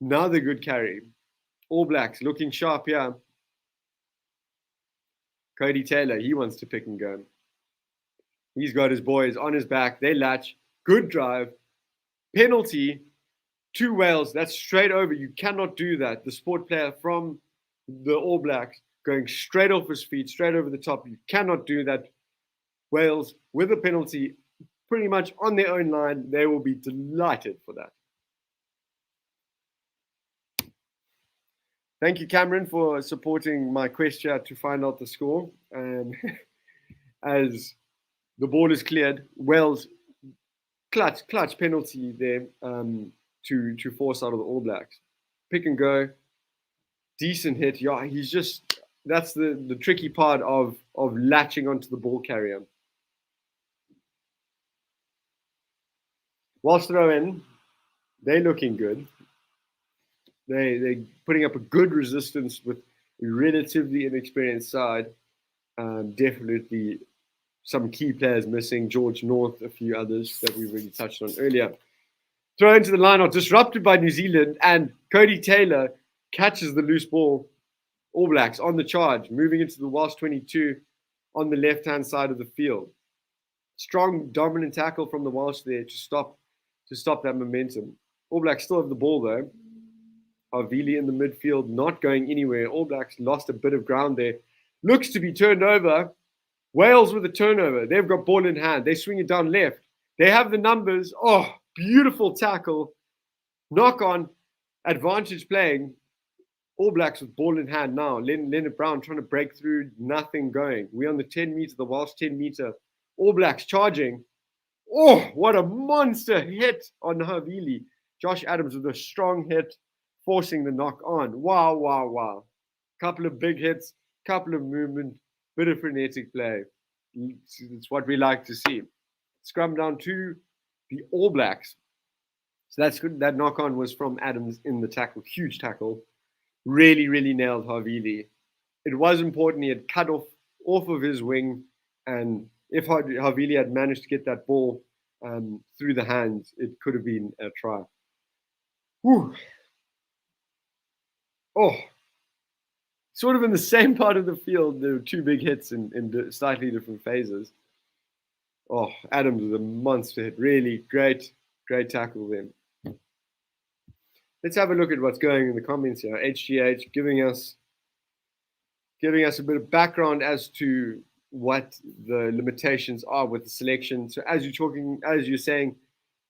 Another good carry. All Blacks looking sharp here. Cody Taylor, he wants to pick and go. He's got his boys on his back. They latch. Good drive. Penalty to Wales. That's straight over. You cannot do that. The sport player from the All Blacks going straight off his feet, straight over the top. You cannot do that. Wales with a penalty pretty much on their own line. They will be delighted for that. Thank you, Cameron, for supporting my quest here to find out the score. And as the ball is cleared, Wales clutch penalty there to force out of the All Blacks. Pick and go, decent hit. Yeah, that's the tricky part of latching onto the ball carrier. Welsh throw in, they're looking good. They're putting up a good resistance with a relatively inexperienced side. Definitely some key players missing. George North, a few others that we really touched on earlier. Throw into the line out, disrupted by New Zealand, and Cody Taylor catches the loose ball. All Blacks on the charge, moving into the Welsh 22 on the left-hand side of the field. Strong, dominant tackle from the Welsh there to stop that momentum. All Blacks still have the ball though. Havili in the midfield, not going anywhere. All Blacks lost a bit of ground there. Looks to be turned over. Wales with a turnover. They've got ball in hand. They swing it down left. They have the numbers. Oh, beautiful tackle. Knock on. Advantage playing. All Blacks with ball in hand now. Leonard Brown trying to break through. Nothing going. We're on the 10 meter, the Welsh 10 meter. All Blacks charging. Oh, what a monster hit on Havili. Josh Adams with a strong hit, forcing the knock on. Wow. Couple of big hits, couple of movement, bit of frenetic play. It's what we like to see. Scrum down to the All Blacks. So that's good. That knock on was from Adams in the tackle. Huge tackle. Really nailed Havili. It was important. He had cut off of his wing, and if Havili had managed to get that ball through the hands, it could have been a try. Whew. Oh, sort of in the same part of the field, there were two big hits in slightly different phases. Oh, Adams was a monster hit. Really great tackle then. Let's have a look at what's going in the comments here. HGH giving us a bit of background as to what the limitations are with the selection. So as you're saying,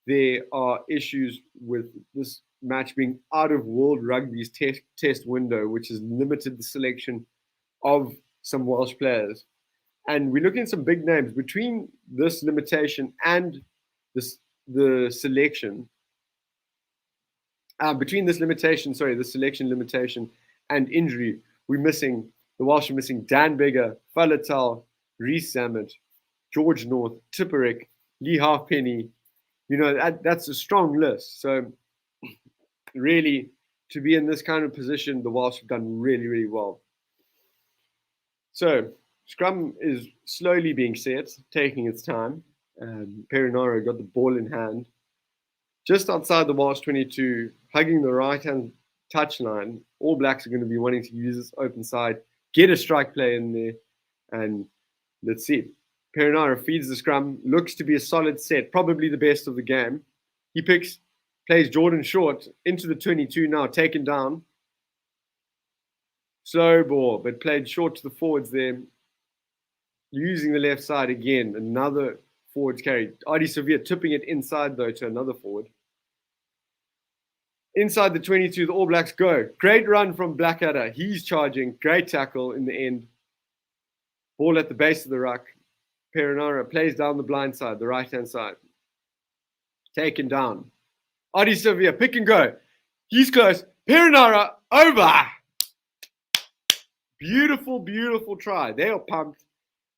there are issues with this match being out of World Rugby's test window, which has limited the selection of some Welsh players. And we're looking at some big names. Between this limitation and the selection limitation and injury, the Welsh are missing Dan Biggar, Faletau, Rhys Zammit, George North, Tipperick, Lee Halfpenny. That's a strong list. So really, to be in this kind of position, the Welsh have done really well. So scrum is slowly being set, taking its time. Perinara got the ball in hand. Just outside the Welsh 22, hugging the right-hand touchline. All Blacks are going to be wanting to use this open side, get a strike play in there, and let's see. Perinara feeds the scrum, looks to be a solid set, probably the best of the game. He picks plays Jordan short into the 22 now, taken down. Slow ball, but played short to the forwards there. Using the left side again, another forwards carry. Adi Sevilla tipping it inside though to another forward. Inside the 22, the All Blacks go. Great run from Blackadder. He's charging. Great tackle in the end. Ball at the base of the ruck. Perinara plays down the blind side, the right-hand side. Taken down. Adi Sevilla, pick and go. He's close. Perinara over. Beautiful, beautiful try. They are pumped.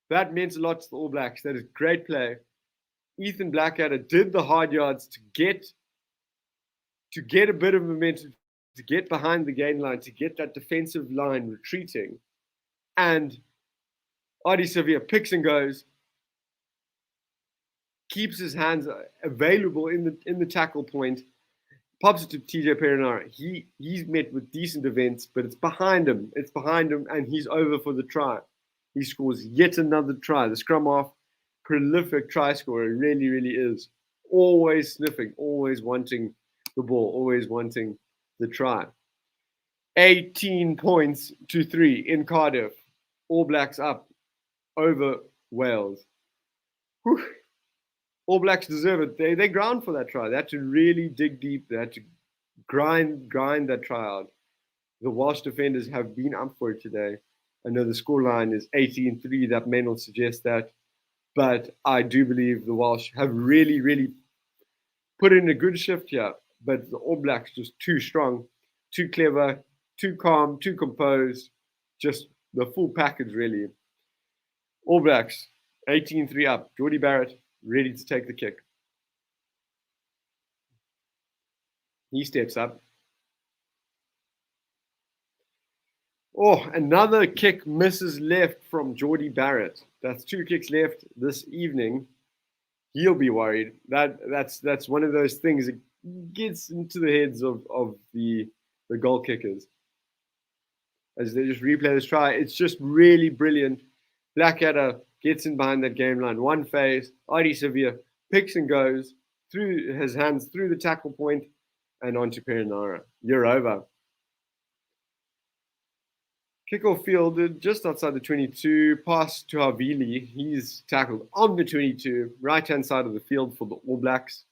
That meant a lot to the All Blacks. That is great play. Ethan Blackadder did the hard yards to get a bit of momentum, to get behind the gain line, to get that defensive line retreating. And Adi Sevilla picks and goes, keeps his hands available in the tackle point, pops it to TJ Perinara. He's met with decent events, but it's behind him. It's behind him, and he's over for the try. He scores yet another try. The scrum half, prolific try scorer, really, really is. Always sniffing, always wanting the ball, always wanting the try. 18 points to 3 in Cardiff. All Blacks up over Wales. Whew. All Blacks deserve it. They ground for that try. They had to really dig deep. They had to grind that try out. The Welsh defenders have been up for it today. I know the scoreline is 18-3. That may not suggest that. But I do believe the Welsh have really, really put in a good shift here. But the All Blacks just too strong, too clever, too calm, too composed. Just the full package, really. All Blacks, 18-3 up. Jordie Barrett, ready to take the kick. He steps up. Oh, another kick misses left from Jordie Barrett. That's 2 kicks left this evening. He'll be worried. That's one of those things that gets into the heads of the goal kickers. As they just replay this try, it's just really brilliant. Blackadder gets in behind that game line. One phase. Adi Sevilla picks and goes through his hands through the tackle point and onto Perinara. You're over. Kickoff fielded just outside the 22. Pass to Havili. He's tackled on the 22. Right-hand side of the field for the All Blacks.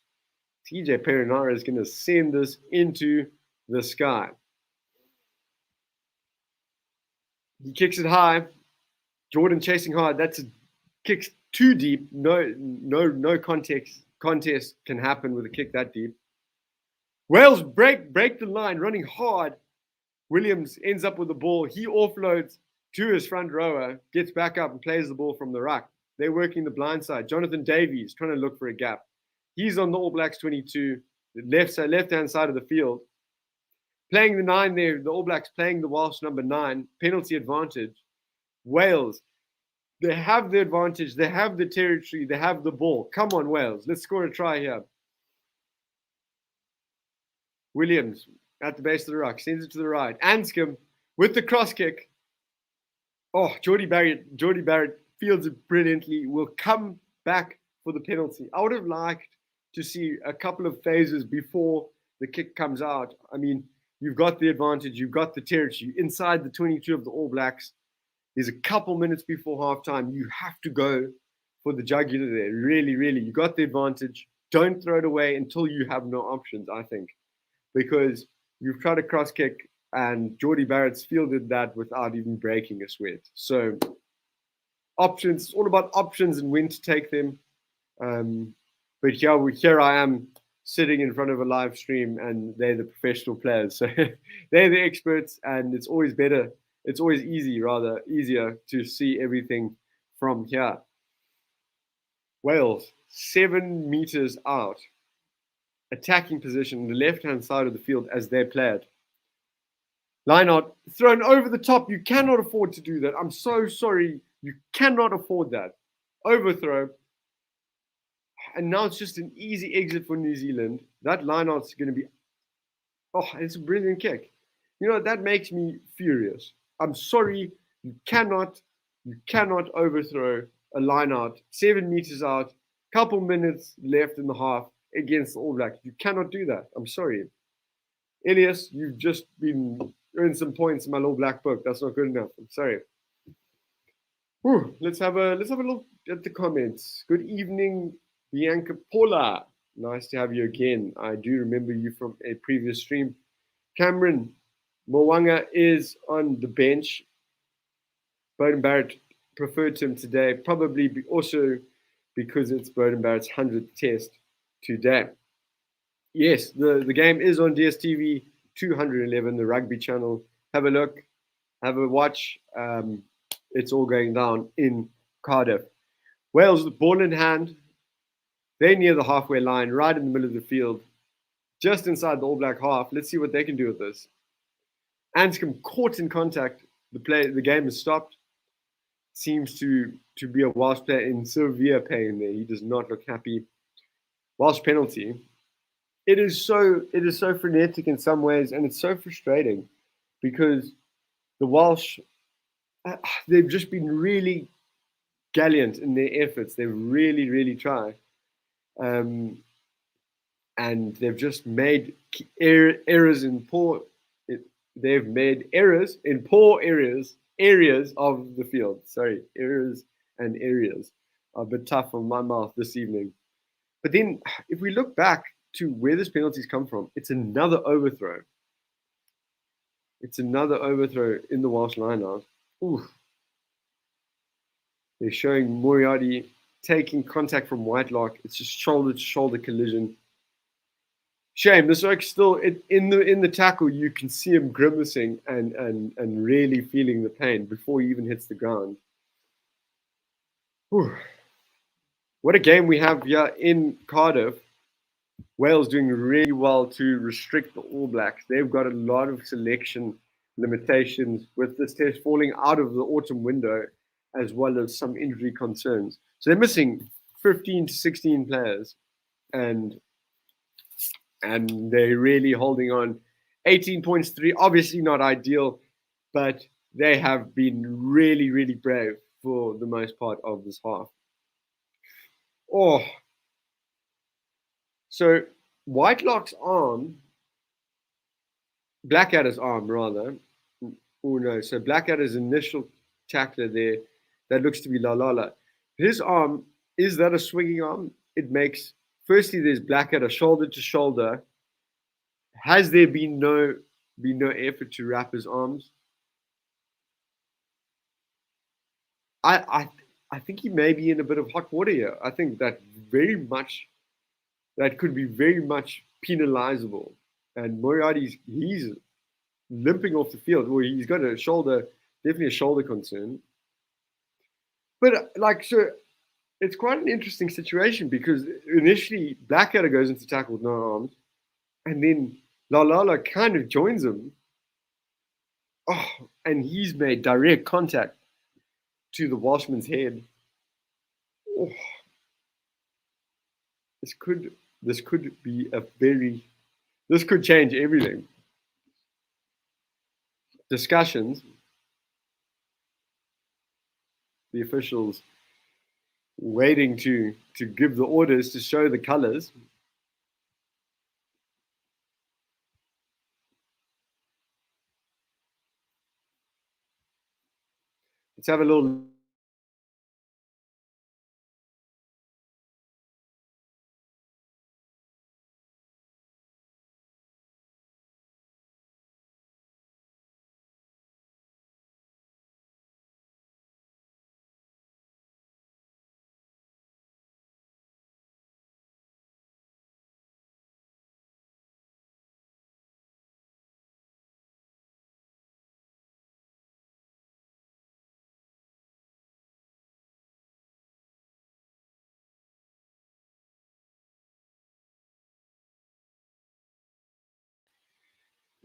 TJ Perinara is going to send this into the sky. He kicks it high. Jordan chasing hard. That's a kick too deep. No contest can happen with a kick that deep. Wales break the line, running hard. Williams ends up with the ball. He offloads to his front rower, gets back up and plays the ball from the ruck. They're working the blind side. Jonathan Davies trying to look for a gap. He's on the All Blacks 22, the left-hand side of the field. Playing the 9 there, the All Blacks playing the Welsh number 9, penalty advantage. Wales, they have the advantage. They have the territory. They have the ball. Come on, Wales. Let's score a try here. Williams at the base of the ruck, sends it to the right. Anscombe with the cross kick. Oh, Jordie Barrett fields it brilliantly. Will come back for the penalty. I would have liked to see a couple of phases before the kick comes out. I mean, you've got the advantage. You've got the territory. Inside the 22 of the All Blacks, there's a couple minutes before halftime. You have to go for the jugular there. Really, really. You got the advantage. Don't throw it away until you have no options, I think. Because you've tried a cross kick and Jordie Barrett's fielded that without even breaking a sweat. So options, it's all about options and when to take them. But here I am sitting in front of a live stream and they're the professional players. So they're the experts and it's always better. It's always easier to see everything from here. Wales, 7 meters out. Attacking position on the left-hand side of the field as they played. Line out, thrown over the top. You cannot afford to do that. I'm so sorry. You cannot afford that. Overthrow. And now it's just an easy exit for New Zealand. That line out's going to be... Oh, it's a brilliant kick. You know, that makes me furious. I'm sorry. You cannot overthrow a line out. 7 meters out. Couple minutes left in the half. against the All Blacks. You cannot do that. I'm sorry. Elias, you've just been earned some points in my All Black book. That's not good enough. I'm sorry. Whew, let's have a look at the comments. Good evening, Bianca Paula. Nice to have you again. I do remember you from a previous stream. Cameron Mwanga is on the bench. Beauden Barrett preferred him today, probably also because it's Beauden Barrett's 100th test today. Yes, the game is on DSTV 211, the rugby channel. Have a look, have a watch. It's all going down in Cardiff. Wales, the ball in hand. They're near the halfway line, right in the middle of the field, just inside the All Black half. Let's see what they can do with this. Anscombe caught in contact. The game is stopped. Seems to be a Welsh player in severe pain there. He does not look happy. Welsh penalty. It is so frenetic in some ways, and it's so frustrating because the Welsh, they've just been really gallant in their efforts. They really, really try. And they've just made errors in poor. They've made errors in poor areas of the field. Sorry, errors and areas are a bit tough on my mouth this evening. But then, if we look back to where this penalty's come from, it's another overthrow. It's another overthrow in the Welsh lineout. They're showing Moriarty taking contact from Whitelock. It's just shoulder-to-shoulder collision. Shame. This oak's still in the tackle. You can see him grimacing and really feeling the pain before he even hits the ground. Whew. What a game we have here in Cardiff. Wales doing really well to restrict the All Blacks. They've got a lot of selection limitations with this test falling out of the autumn window, as well as some injury concerns. So they're missing 15 to 16 players, and they're really holding on. 18 points, 3, obviously not ideal, but they have been really, really brave for the most part of this half. So Whitelock's arm, Blackadder's arm rather. Oh no, so Blackadder's initial tackler there, that looks to be Lalala. His arm, is that a swinging arm? It makes, firstly, there's Blackadder shoulder to shoulder. Has there been no effort to wrap his arms? I think he may be in a bit of hot water here. I think that could be very much penalizable. And Moriarty's, he's limping off the field. Well, he's got definitely a shoulder concern. But so it's quite an interesting situation because initially Blackadder goes into tackle with no arms, and then Lalala kind of joins him. And he's made direct contact to the Welshman's head. This could be this could change everything. Discussions. The officials waiting to give the orders to show the colors. Let's have a little.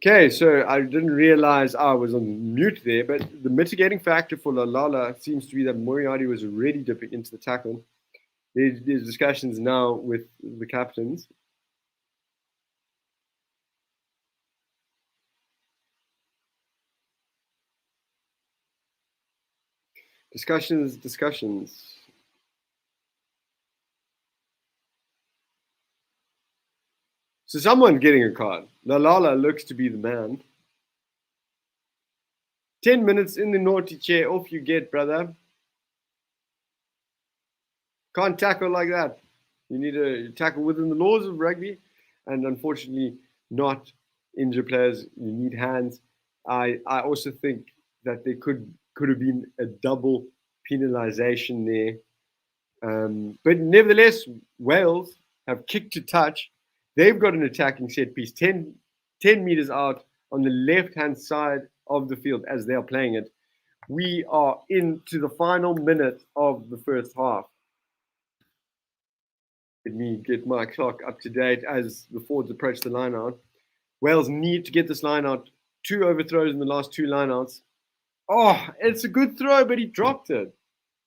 Okay, so I didn't realize I was on mute there, but the mitigating factor for Lalala seems to be that Moriarty was already dipping into the tackle. There's discussions now with the captains. Discussions. So someone getting a card. Lalala looks to be the man. 10 minutes in the naughty chair, off you get, brother. Can't tackle like that. You need to tackle within the laws of rugby, and unfortunately, not injure players. You need hands. I also think that there could have been a double penalisation there. But nevertheless, Wales have kicked to touch. They've got an attacking set piece 10 meters out on the left-hand side of the field as they are playing it. We are into the final minute of the first half. Let me get my clock up to date as the forwards approach the line out. Wales need to get this line out. 2 overthrows in the last 2 line outs. Oh, it's a good throw, but he dropped it.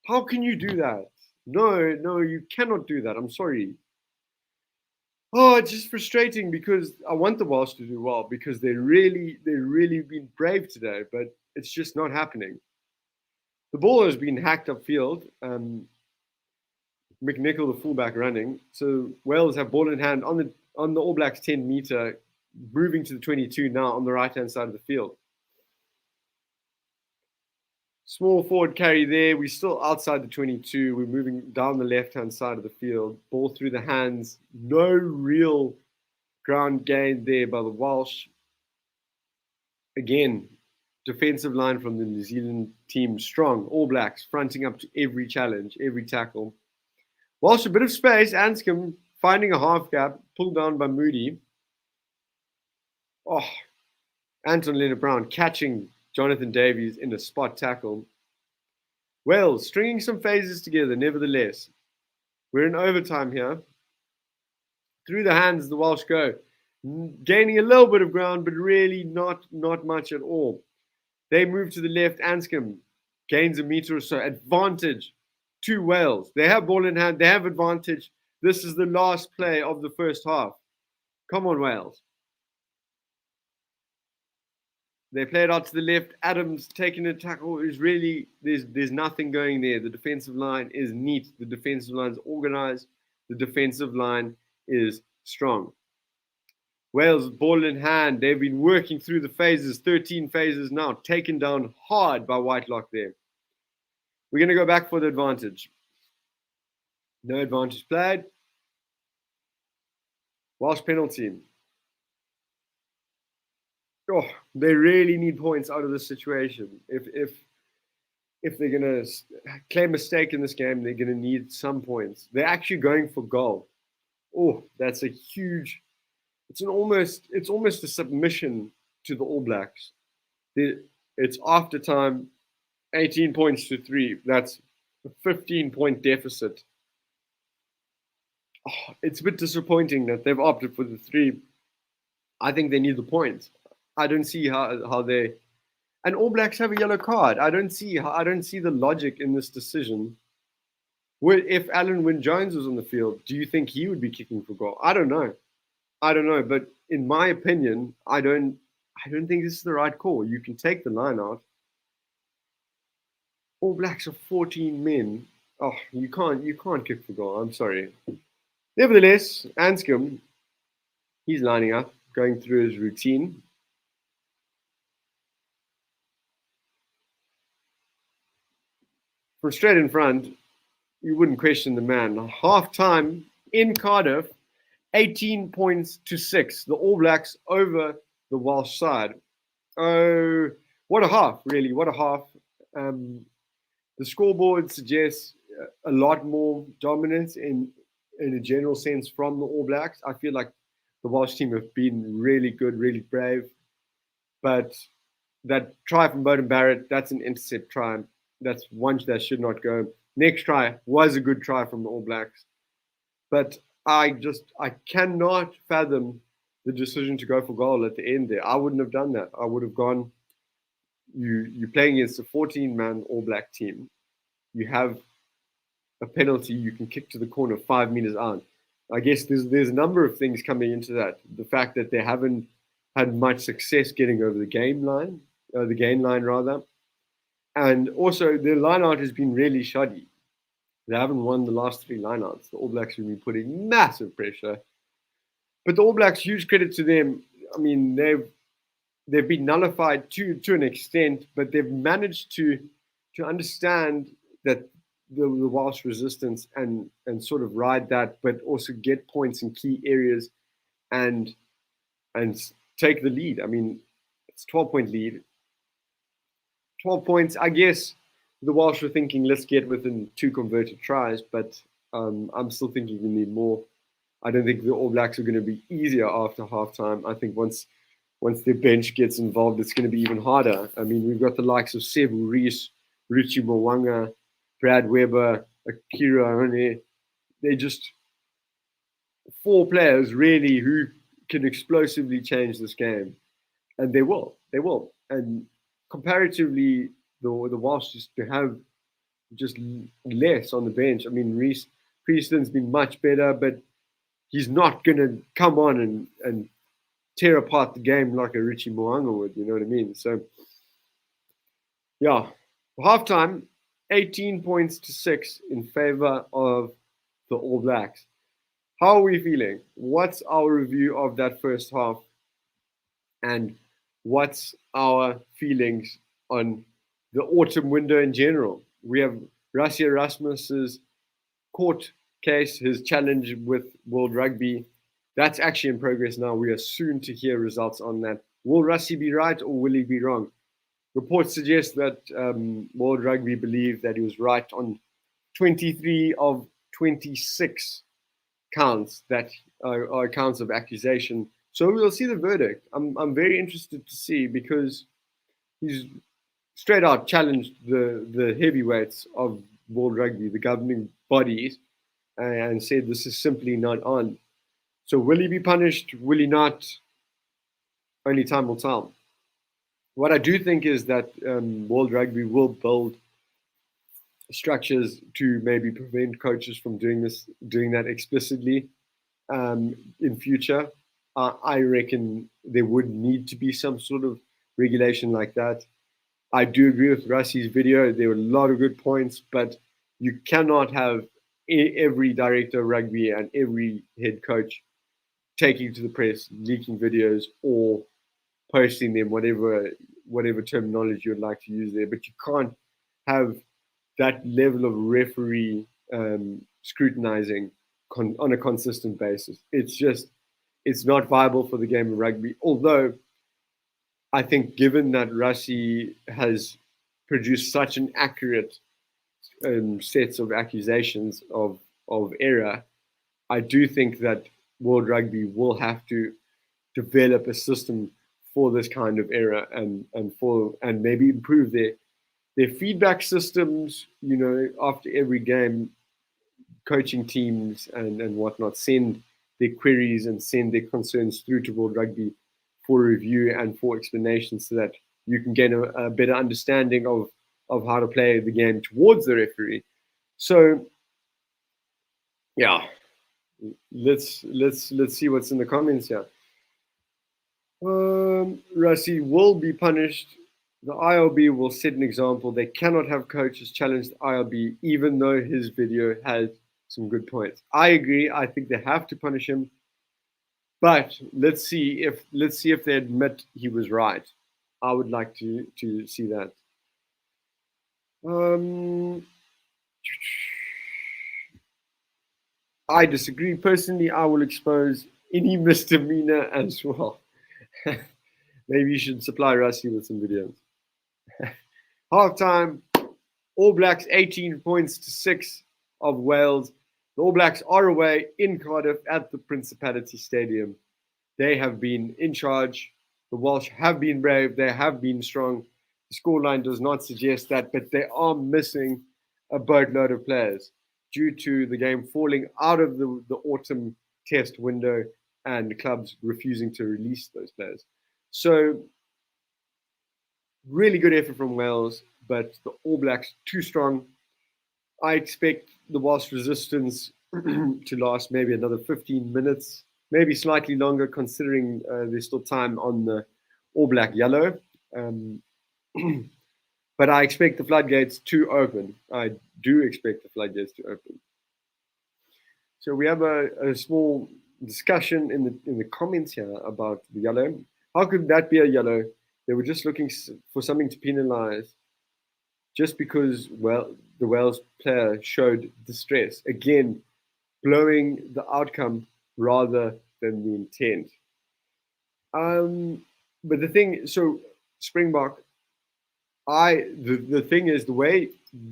How can you do that? No, you cannot do that. I'm sorry. Oh, it's just frustrating because I want the Welsh to do well because they're really been brave today, but it's just not happening. The ball has been hacked upfield. McNichol, the fullback, running. So Wales have ball in hand on the All Blacks 10 meter, moving to the 22 now on the right hand side of the field. Small forward carry there. We're still outside the 22. We're moving down the left-hand side of the field. Ball through the hands. No real ground gain there by the Welsh. Again, defensive line from the New Zealand team strong. All Blacks fronting up to every challenge, every tackle. Welsh a bit of space. Anscombe finding a half gap. Pulled down by Moody. Oh, Anton Leonard-Brown catching Jonathan Davies in a spot tackle. Wales stringing some phases together, nevertheless. We're in overtime here. Through the hands, the Welsh go. Gaining a little bit of ground, but really not much at all. They move to the left. Anscombe gains a meter or so. Advantage to Wales. They have ball in hand. They have advantage. This is the last play of the first half. Come on, Wales. They play it out to the left. Adams taking a tackle is really, there's nothing going there. The defensive line is neat. The defensive line is organized. The defensive line is strong. Wales, ball in hand. They've been working through the phases, 13 phases now, taken down hard by Whitelock there. We're going to go back for the advantage. No advantage played. Welsh penalty. Oh, they really need points out of this situation. If they're going to claim a stake in this game, they're going to need some points. They're actually going for goal. Oh, that's a huge. It's almost a submission to the All Blacks. It's after time, 18 points to 3. That's a 15-point deficit. Oh, it's a bit disappointing that they've opted for the 3. I think they need the points. I don't see how they, and All Blacks have a yellow card. I don't see the logic in this decision. If Alan Wynne-Jones was on the field, do you think he would be kicking for goal? I don't know, but in my opinion, I don't think this is the right call. You can take the line out. All Blacks are 14 men. Oh, you can't kick for goal. I'm sorry. Nevertheless, Anscombe, he's lining up, going through his routine. From straight in front, you wouldn't question the man. Half time in Cardiff, 18 points to 6. The All Blacks over the Welsh side. Oh, what a half, really. What a half. The scoreboard suggests a lot more dominance in a general sense from the All Blacks. I feel like the Welsh team have been really good, really brave. But that try from Beauden Barrett, that's an intercept try. That's one that should not go. Next try was a good try from the All Blacks. But I cannot fathom the decision to go for goal at the end there. I wouldn't have done that. I would have gone, you're playing against a 14-man All Black team. You have a penalty. You can kick to the corner 5 meters out. I guess there's a number of things coming into that. The fact that they haven't had much success getting over the gain line rather. And also, their line-out has been really shoddy. They haven't won the last 3 line-outs. The All Blacks have been putting massive pressure. But the All Blacks, huge credit to them. I mean, they've been nullified to an extent, but they've managed to understand that the Welsh resistance and sort of ride that, but also get points in key areas and and take the lead. I mean, it's 12-point lead. 12 points. I guess the Welsh were thinking, let's get within 2 converted tries, but I'm still thinking we need more. I don't think the All Blacks are going to be easier after halftime. I think once their bench gets involved, it's going to be even harder. I mean, we've got the likes of Sevu Reece, Richie Mwanga, Brad Weber, Akira One. They're just 4 players really who can explosively change this game, and they will. They will. And comparatively, the Welsh just to have just less on the bench. I mean, Reece Priestland's been much better, but he's not going to come on and tear apart the game like a Richie Moanga would, you know what I mean? So, yeah, halftime, 18 points to 6 in favor of the All Blacks. How are we feeling? What's our review of that first half? And what's our feelings on the autumn window in general? We have Rassie Erasmus's court case, his challenge with World Rugby. That's actually in progress now. We are soon to hear results on that. Will Rassie be right or will he be wrong? Reports suggest that World Rugby believe that he was right on 23 of 26 counts that are counts of accusation. So we'll see the verdict. I'm very interested to see because he's straight out challenged the heavyweights of World Rugby, the governing bodies, and said this is simply not on. So will he be punished? Will he not? Only time will tell. What I do think is that World Rugby will build structures to maybe prevent coaches from doing that explicitly in future. I reckon there would need to be some sort of regulation like that. I do agree with Rassie's video. There were a lot of good points, but you cannot have every director of rugby and every head coach taking to the press, leaking videos or posting them, whatever terminology you'd like to use there. But you can't have that level of referee scrutinizing on a consistent basis. It's not viable for the game of rugby. Although I think given that Rassie has produced such an accurate sets of accusations of error, I do think that World Rugby will have to develop a system for this kind of error and maybe improve their feedback systems. You know, after every game, coaching teams and whatnot send their queries and send their concerns through to World Rugby for review and for explanation so that you can get a better understanding of how to play the game towards the referee. So yeah, let's see what's in the comments here. Rassie will be punished. The IRB will set an example. They cannot have coaches challenge the IRB, even though his video has some good points. I agree. I think they have to punish him. But let's see if they admit he was right. I would like to see that. I disagree. Personally, I will expose any misdemeanor as well. Maybe you should supply Rassie with some videos. Halftime, All Blacks 18 points to 6 of Wales. The All Blacks are away in Cardiff at the Principality Stadium. They have been in charge. The Welsh have been brave. They have been strong. The scoreline does not suggest that, but they are missing a boatload of players due to the game falling out of the autumn test window and clubs refusing to release those players. So, really good effort from Wales, but the All Blacks too strong. I expect the Welsh resistance to last maybe another 15 minutes, maybe slightly longer, considering there's still time on the All Black yellow. But I expect the floodgates to open. I do expect the floodgates to open. So we have a small discussion in the comments here about the yellow. How could that be a yellow? They were just looking for something to penalise, just because the Wales player showed distress. Again, blowing the outcome rather than the intent. But the thing, so Springbok, the thing is the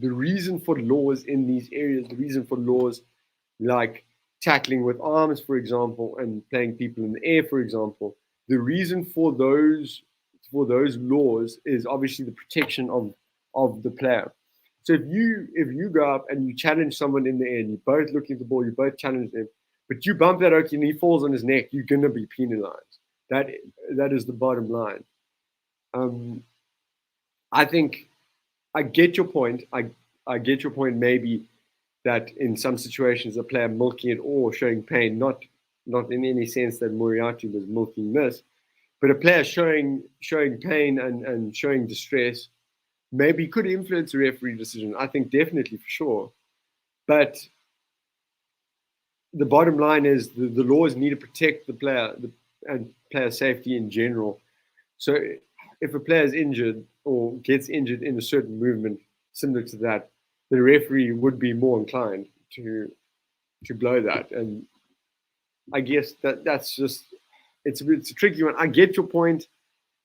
reason for laws in these areas, the reason for laws like tackling with arms, for example, and playing people in the air, for example, the reason for those laws is obviously the protection of the player. So if you go up and you challenge someone in the air, and you're both looking at the ball, you both challenge them, but you bump that oak and he falls on his neck, you're gonna be penalized. That is the bottom line. Um, I think I get your point. I get your point. Maybe that in some situations a player milking it or showing pain, not in any sense that Moriarty was milking this, but a player showing pain and showing distress maybe could influence a referee decision. I think definitely for sure. But the bottom line is the laws need to protect the player and player safety in general. So if a player is injured or gets injured in a certain movement similar to that, the referee would be more inclined to blow that. And I guess that's just it's a tricky one. I get your point,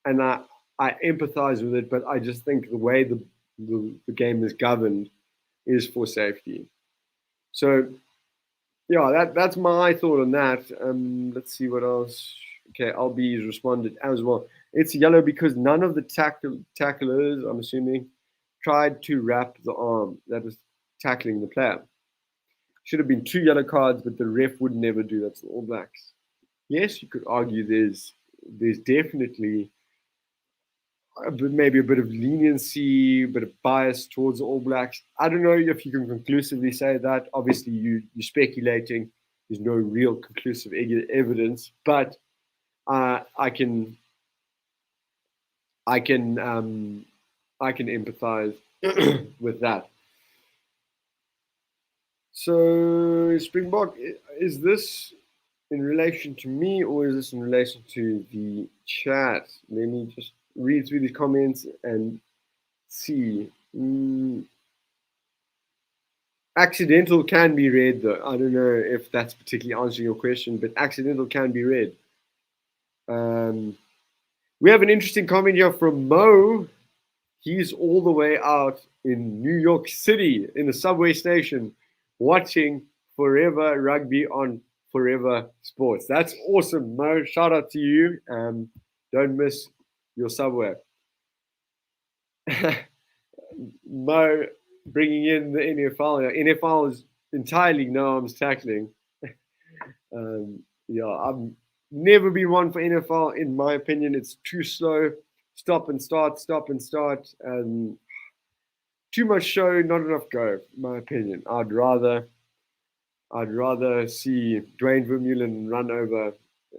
and I empathize with it, but I just think the way the game is governed is for safety. So yeah, that's my thought on that. Let's see what else. Okay, Albie's responded as well. It's yellow because none of the tacklers, I'm assuming, tried to wrap the arm that was tackling the player. Should have been 2 yellow cards, but the ref would never do that to the All Blacks. Yes, you could argue there's definitely maybe a bit of leniency, a bit of bias towards the All Blacks. I don't know if you can conclusively say that. Obviously, you're speculating. There's no real conclusive evidence, but I can I can I can empathize with that. So, Springbok, is this in relation to me or is this in relation to the chat? Let me just read through the comments and see. Accidental can be read, though. I don't know if that's particularly answering your question, but accidental can be read. We have an interesting comment here from Mo. He's all the way out in New York City in the subway station watching Forever Rugby on Forever Sports. That's awesome, Mo. Shout out to you. Don't miss your subway. Mo bringing in the NFL. NFL is entirely no arms tackling. Yeah, I've never been one for NFL. In my opinion, it's too slow. Stop and start, stop and start. Too much show, not enough go. In my opinion, I'd rather see Dwayne Vermeulen run over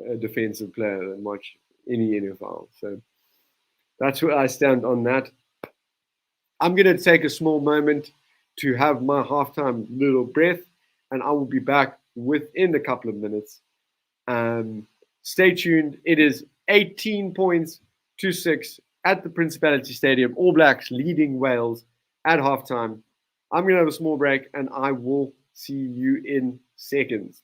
a defensive player than watch any NFL. So that's where I stand on that. I'm going to take a small moment to have my halftime little breath, and I will be back within a couple of minutes. Stay tuned. It is 18 points to 6 at the Principality Stadium. All Blacks leading Wales at halftime. I'm going to have a small break, and I will see you in seconds.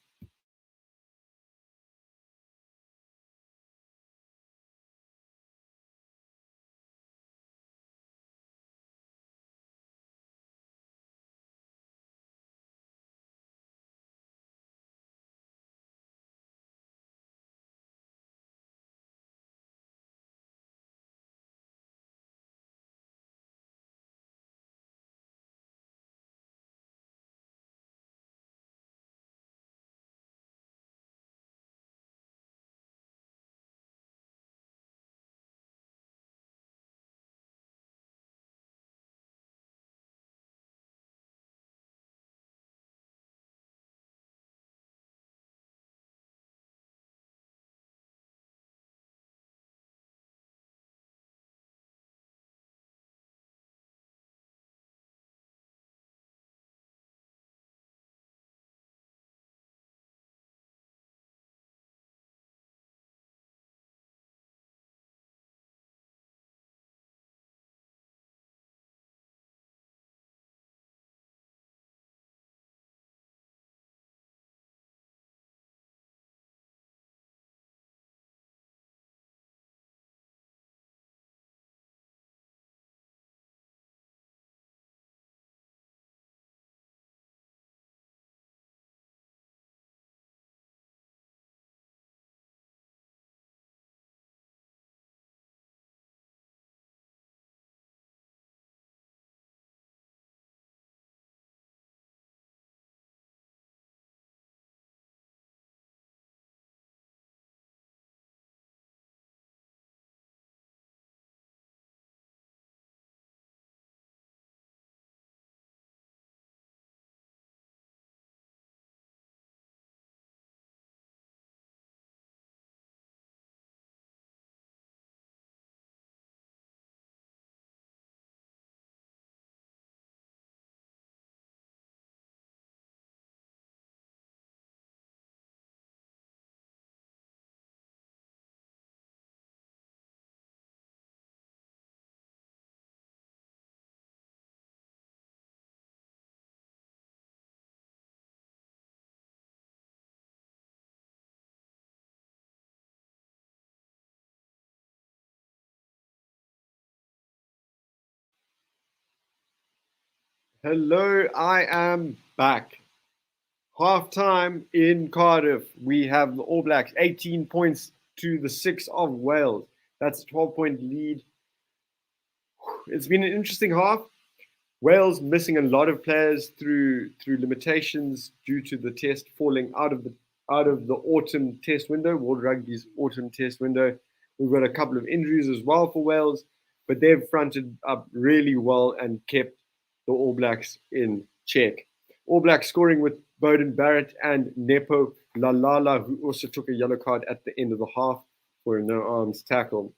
Hello, I am back. Half time in Cardiff. We have the All Blacks 18 points to the 6 of Wales. That's a 12-point lead. It's been an interesting half. Wales missing a lot of players through limitations due to the test falling out of the autumn test window, World Rugby's autumn test window. We've got a couple of injuries as well for Wales, but they've fronted up really well and kept the All Blacks in check. All Blacks scoring with Beauden Barrett and Nepo Lalala, who also took a yellow card at the end of the half for a no-arms tackle.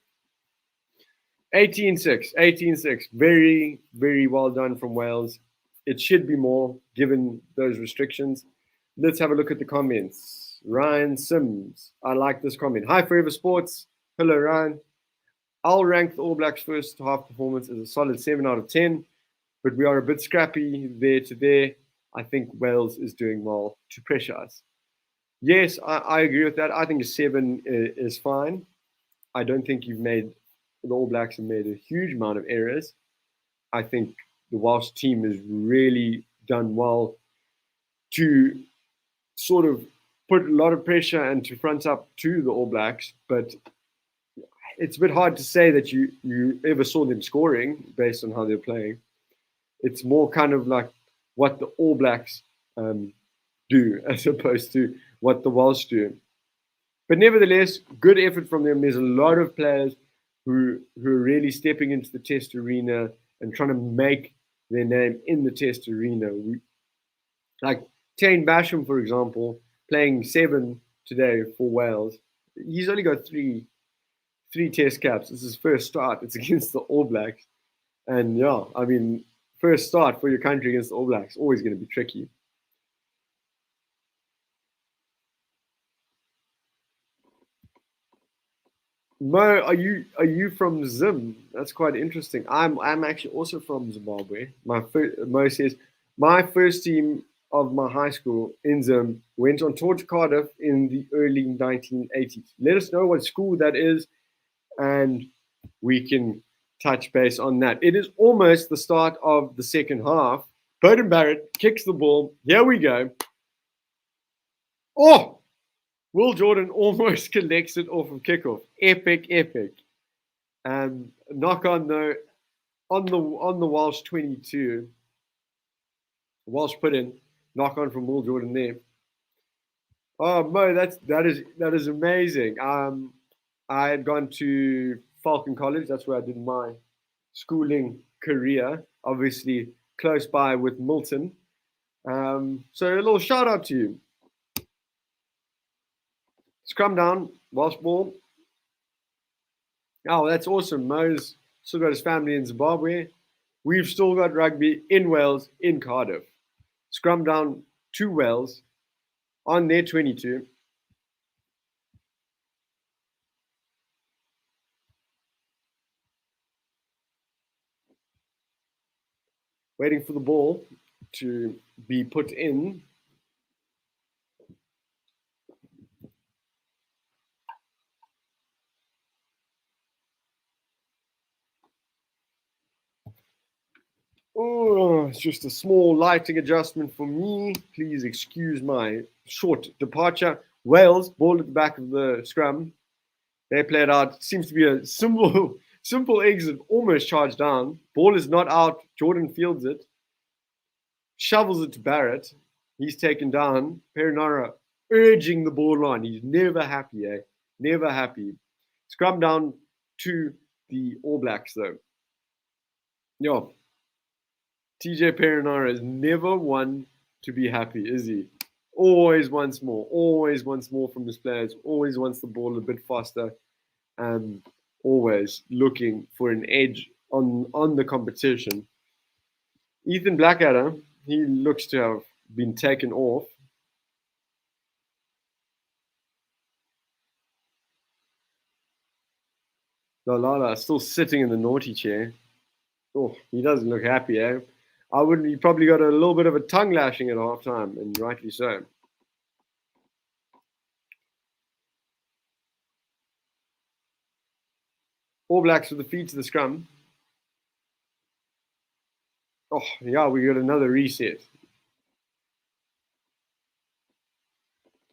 18-6, 18-6. Very, very well done from Wales. It should be more given those restrictions. Let's have a look at the comments. Ryan Sims. I like this comment. Hi, Forever Sports. Hello, Ryan. I'll rank the All Blacks' first half performance as a solid 7 out of 10, but we are a bit scrappy there to there. I think Wales is doing well to pressure us. Yes, I agree with that. I think a 7 is fine. I don't think the All Blacks have made a huge amount of errors. I think the Welsh team has really done well to sort of put a lot of pressure and to front up to the All Blacks, but it's a bit hard to say that you ever saw them scoring based on how they're playing. It's more kind of like what the All Blacks do as opposed to what the Welsh do. But nevertheless, good effort from them. There's a lot of players who are really stepping into the test arena and trying to make their name in the test arena. Like Tane Basham, for example, playing 7 today for Wales. He's only got three test caps. It's his first start. It's against the All Blacks. And yeah, I mean, first start for your country against the All Blacks, always going to be tricky. Mo, are you from Zim? That's quite interesting. I'm actually also from Zimbabwe. Mo says my first team of my high school in Zim went on tour to Cardiff in the early 1980s. Let us know what school that is, and we can touch base on that. It is almost the start of the second half. Beauden Barrett kicks the ball. Here we go. Oh, Will Jordan almost collects it off of kickoff. Epic, epic. Knock on though on the Welsh 22. Welsh put in knock on from Will Jordan there. Oh Mo, that is amazing. I had gone to Falcon College. That's where I did my schooling career. Obviously close by with Milton. So a little shout out to you. Scrum down, Welsh ball. Oh, that's awesome. Mo's still got his family in Zimbabwe. We've still got rugby in Wales, in Cardiff. Scrum down to Wales on their 22. Waiting for the ball to be put in. Oh, it's just a small lighting adjustment for me. Please excuse my short departure. Wales, ball at the back of the scrum. They play it out. Seems to be a simple exit, almost charged down. Ball is not out. Jordan fields it. Shovels it to Barrett. He's taken down. Perinara urging the ball on. He's never happy, eh? Never happy. Scrum down to the All Blacks, though. Yo, TJ Perinara is never one to be happy, is he? Always wants more. Always wants more from his players. Always wants the ball a bit faster. And always looking for an edge on the competition. Ethan Blackadder, he looks to have been taken off. Lalala still sitting in the naughty chair. Oh, he doesn't look happy, eh? He probably got a little bit of a tongue lashing at halftime, and rightly so. All Blacks with the feet to the scrum. Oh, yeah, we got another reset.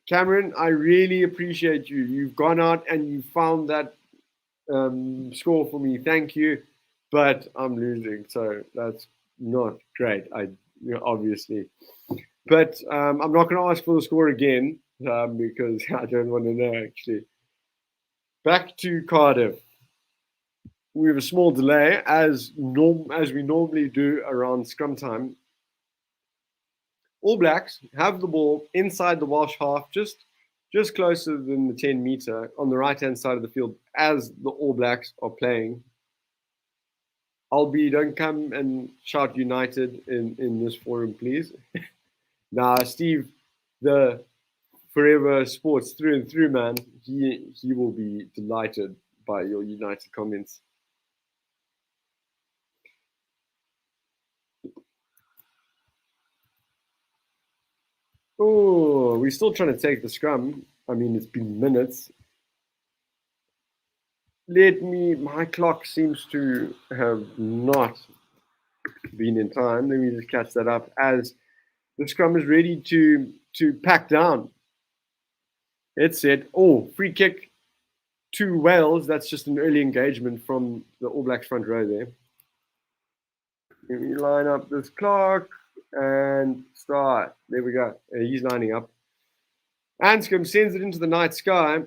Cameron, I really appreciate you. You've gone out and you found that score for me. Thank you. But I'm losing, so that's not great. Obviously, but I'm not going to ask for the score again because I don't want to know. Actually, back to Cardiff. We have a small delay as we normally do around scrum time. All Blacks have the ball inside the Welsh half, just closer than the 10-meter on the right-hand side of the field as the All Blacks are playing. Albie, don't come and shout United in this forum, please. Nah, Steve, the Forever Sports through and through man, he will be delighted by your United comments. Oh, we're still trying to take the scrum. I mean, it's been minutes. My clock seems to have not been in time. Let me just catch that up as the scrum is ready to pack down. It's it. Oh, free kick to Wales. That's just an early engagement from the All Blacks front row there. Let me line up this clock and start. There we go. He's lining up. Anscombe sends it into the night sky.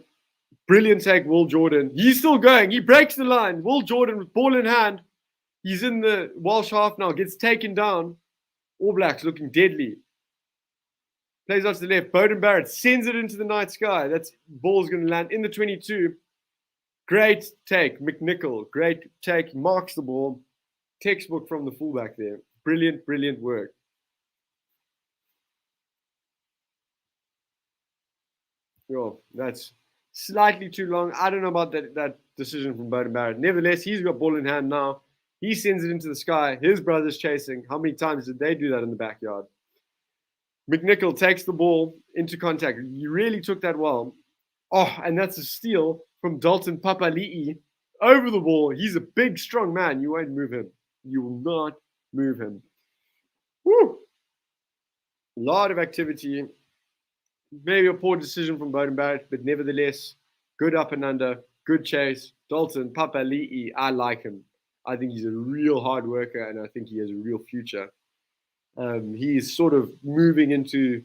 Brilliant take, Will Jordan. He's still going. He breaks the line. Will Jordan with ball in hand. He's in the Welsh half now. Gets taken down. All Blacks looking deadly. Plays out to the left. Beauden Barrett sends it into the night sky. That ball's going to land in the 22. Great take. McNichol. Great take. Marks the ball. Textbook from the fullback there. Brilliant, brilliant work. Oh, that's slightly too long. I don't know about that decision from Beauden Barrett. Nevertheless, he's got ball in hand now. He sends it into the sky. His brother's chasing. How many times did they do that in the backyard? McNichol takes the ball into contact. He really took that well. Oh, and that's a steal from Dalton Papali'i over the ball. He's a big, strong man. You won't move him. You will not move him. Woo! A lot of activity. Maybe a poor decision from Beauden Barrett, but nevertheless, good up and under, good chase. Dalton Papali'i, I like him. I think he's a real hard worker, and I think he has a real future. He's sort of moving into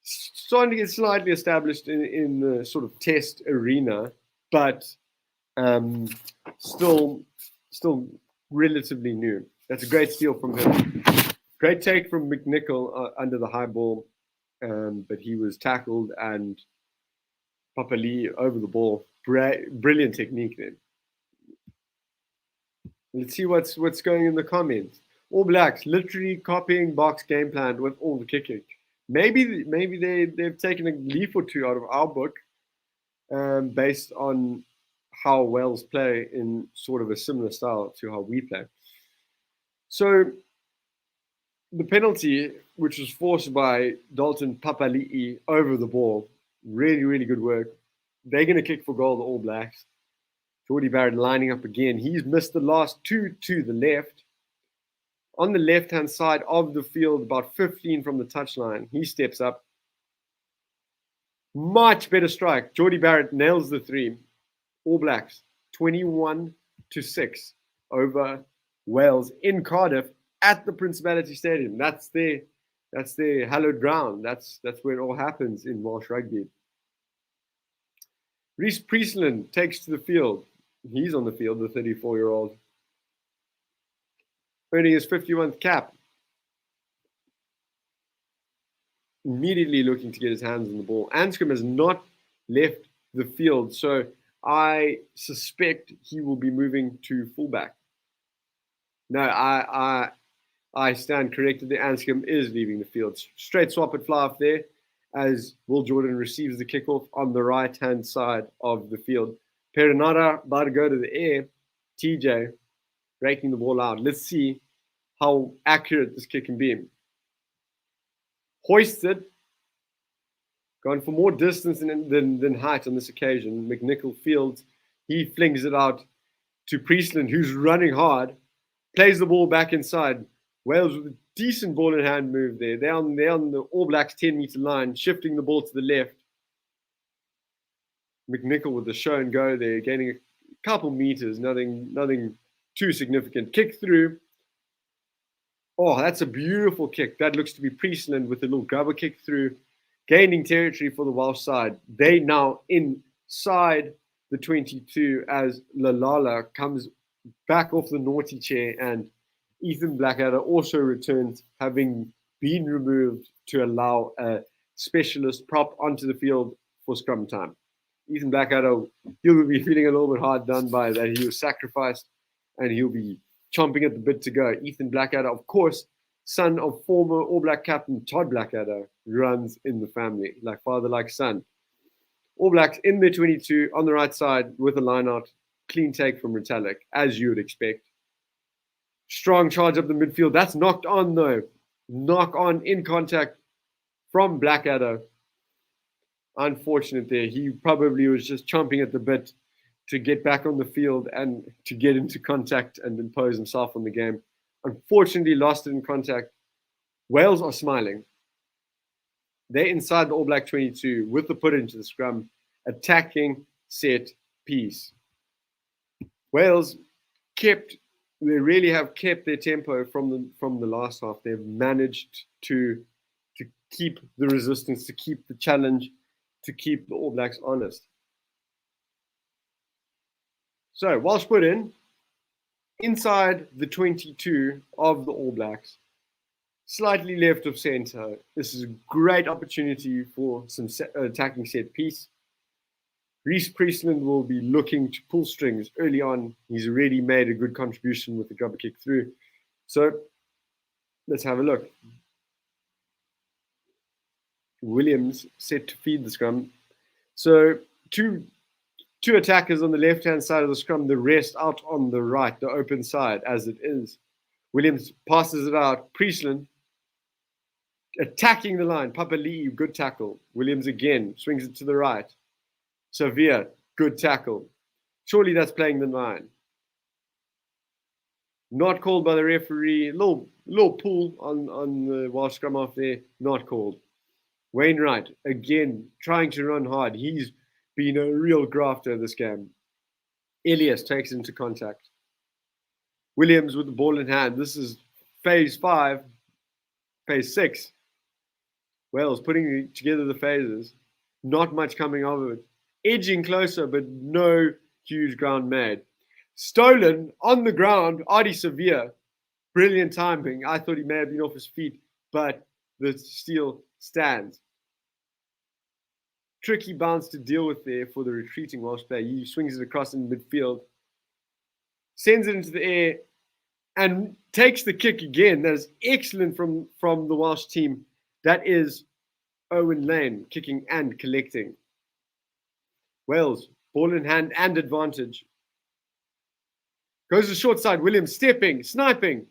starting to get slightly established in the sort of test arena, but still relatively new. That's a great steal from him. Great take from McNichol under the high ball, but he was tackled and Papali'i over the ball. Brilliant technique then. Let's see what's going in the comments. All Blacks literally copying Bach's game plan with all the kicking. Maybe they've taken a leaf or two out of our book, based on how Wales play in sort of a similar style to how we play. So the penalty, which was forced by Dalton Papali'i over the ball, really, really good work. They're going to kick for goal, the All Blacks. Geordie Barrett lining up again. He's missed the last two to the left. On the left-hand side of the field, about 15 from the touchline, he steps up. Much better strike. Geordie Barrett nails the three. All Blacks, 21-6 over Wales in Cardiff at the Principality Stadium. That's their hallowed ground. That's where it all happens in Welsh rugby. Reece Priestland takes to the field. He's on the field, the 34-year-old. Earning his 51st cap. Immediately looking to get his hands on the ball. Anscombe has not left the field, so I suspect he will be moving to fullback. No, I stand corrected. The Anscombe is leaving the field. Straight swap at fly off there as Will Jordan receives the kickoff on the right-hand side of the field. Perinara about to go to the air. TJ breaking the ball out. Let's see how accurate this kick can be. Hoisted. Going for more distance than height on this occasion. McNichol fields. He flings it out to Priestland, who's running hard. Plays the ball back inside. Wales with a decent ball in hand move there. They're on the All Blacks 10-meter line, shifting the ball to the left. McNichol with the show and go there, gaining a couple meters, nothing too significant. Kick through. Oh, that's a beautiful kick. That looks to be Priestland with a little grubber kick through, gaining territory for the Welsh side. They now inside the 22 as Lalala comes back off the naughty chair, and Ethan Blackadder also returns, having been removed to allow a specialist prop onto the field for scrum time. Ethan Blackadder, he'll be feeling a little bit hard done by that. He was sacrificed, and he'll be chomping at the bit to go. Ethan Blackadder, of course, son of former All Black captain Todd Blackadder, runs in the family, like father, like son. All Blacks in their 22 on the right side with a line out, clean take from Retallick, as you would expect. Strong charge up the midfield. That's knocked on, though. Knock on in contact from Blackadder. Unfortunate there. He probably was just chomping at the bit to get back on the field and to get into contact and impose himself on the game. Unfortunately, lost it in contact. Wales are smiling. They're inside the All Black 22 with the put into the scrum, attacking set piece. Wales they really have kept their tempo from the last half. They've managed to keep the resistance, to keep the challenge, to keep the All Blacks honest. So, Welsh put in inside the 22 of the All Blacks, slightly left of centre. This is a great opportunity for some attacking set piece. Reece Priestland will be looking to pull strings early on. He's already made a good contribution with the grubber kick through. So, let's have a look. Williams set to feed the scrum. So, two attackers on the left-hand side of the scrum, the rest out on the right, the open side, as it is. Williams passes it out. Priestland attacking the line. Papali'i, good tackle. Williams again swings it to the right. Severe, good tackle. Surely that's playing the line. Not called by the referee. Little pull on the Welsh scrum off there. Not called. Wainwright, again, trying to run hard. He's been a real grafter this game. Elias takes into contact. Williams with the ball in hand. This is phase 5, phase 6. Wales putting together the phases. Not much coming of it. Edging closer, but no huge ground made. Stolen on the ground, Adi Severe. Brilliant timing. I thought he may have been off his feet, but the steal stands. Tricky bounce to deal with there for the retreating Welsh player. He swings it across in midfield, sends it into the air, and takes the kick again. That is excellent from the Welsh team. That is Owen Lane kicking and collecting. Wales, ball in hand and advantage. Goes to the short side. Williams stepping, sniping.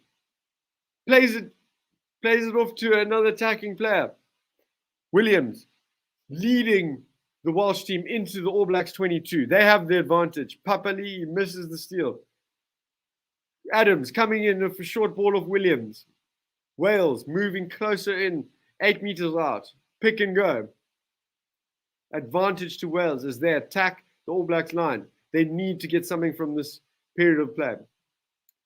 Plays it off to another attacking player. Williams leading the Welsh team into the All Blacks 22. They have the advantage. Papali'i misses the steal. Adams coming in for a short ball of Williams. Wales moving closer in, 8 meters out. Pick and go. Advantage to Wales as they attack the All Blacks line. They need to get something from this period of play.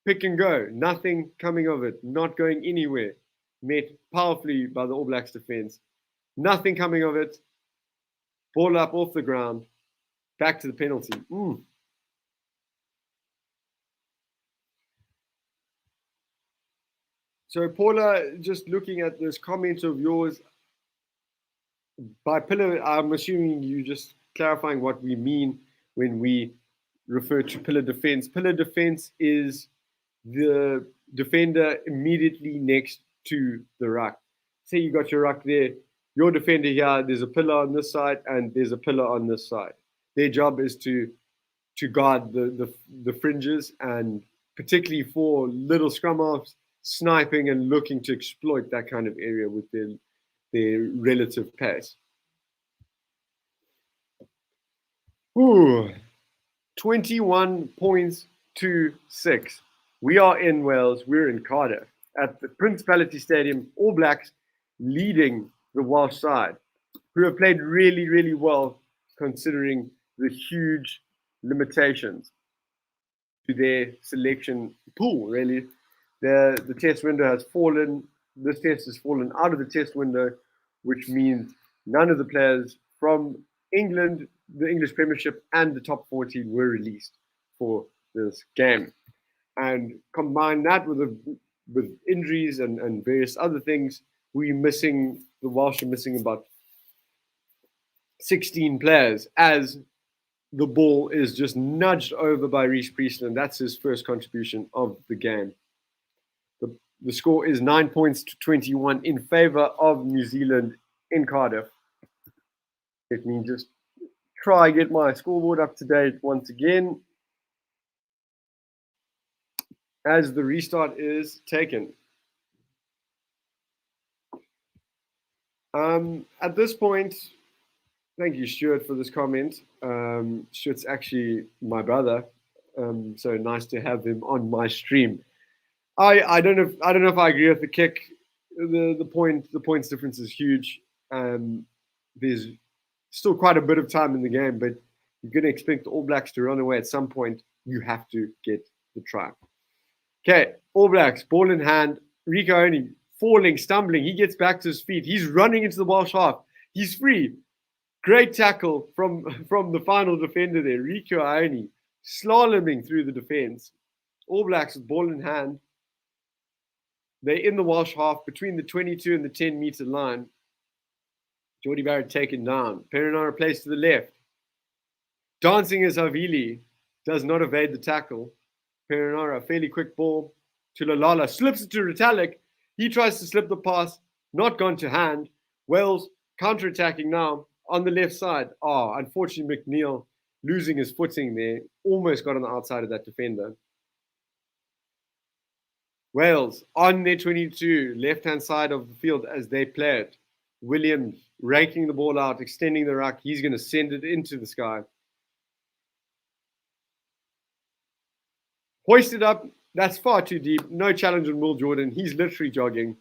Pick and go. Nothing coming of it. Not going anywhere. Met powerfully by the All Blacks defense. Nothing coming of it. Ball up off the ground. Back to the penalty. So, Paula, just looking at this comment of yours, by pillar, I'm assuming you just clarifying what we mean when we refer to pillar defense. Pillar defense is the defender immediately next to the ruck. Say you got your ruck there, your defender here, there's a pillar on this side and there's a pillar on this side. Their job is to guard the fringes, and particularly for little scrum halves, sniping and looking to exploit that kind of area with their relative pace. 21 points to 6. We are in Wales. We're in Cardiff. at the Principality Stadium, All Blacks leading the Welsh side, who have played really, really well considering the huge limitations to their selection pool, really. The test window has fallen. This test has fallen out of the test window, which means none of the players from England, the English Premiership, and the top 14 were released for this game. And combine that with injuries and various other things, the Welsh are missing about 16 players as the ball is just nudged over by Reece Priestland. That's his first contribution of the game. The score is 9 points to 21 in favor of New Zealand in Cardiff. Let me just try get my scoreboard up to date once again as the restart is taken. At this point, thank you, Stuart, for this comment. Stuart's actually my brother, so nice to have him on my stream. I don't know if I agree with the kick. The points difference is huge. There's still quite a bit of time in the game, but you're going to expect the All Blacks to run away at some point. You have to get the try. Okay, All Blacks, ball in hand. Rieko Ioane falling, stumbling. He gets back to his feet. He's running into the Welsh half. He's free. Great tackle from the final defender there. Rieko Ioane slaloming through the defense. All Blacks with ball in hand. They're in the Welsh half between the 22 and the 10-meter line. Jordie Barrett taken down. Perenara plays to the left. Dancing as Havili does not evade the tackle. Perenara, fairly quick ball to Lalala. Slips it to Retallick. He tries to slip the pass. Not gone to hand. Wales counter-attacking now on the left side. Unfortunately, McNeil losing his footing there. Almost got on the outside of that defender. Wales on their 22, left-hand side of the field as they play it. Williams raking the ball out, extending the ruck. He's going to send it into the sky. Hoisted up. That's far too deep. No challenge on Will Jordan. He's literally jogging.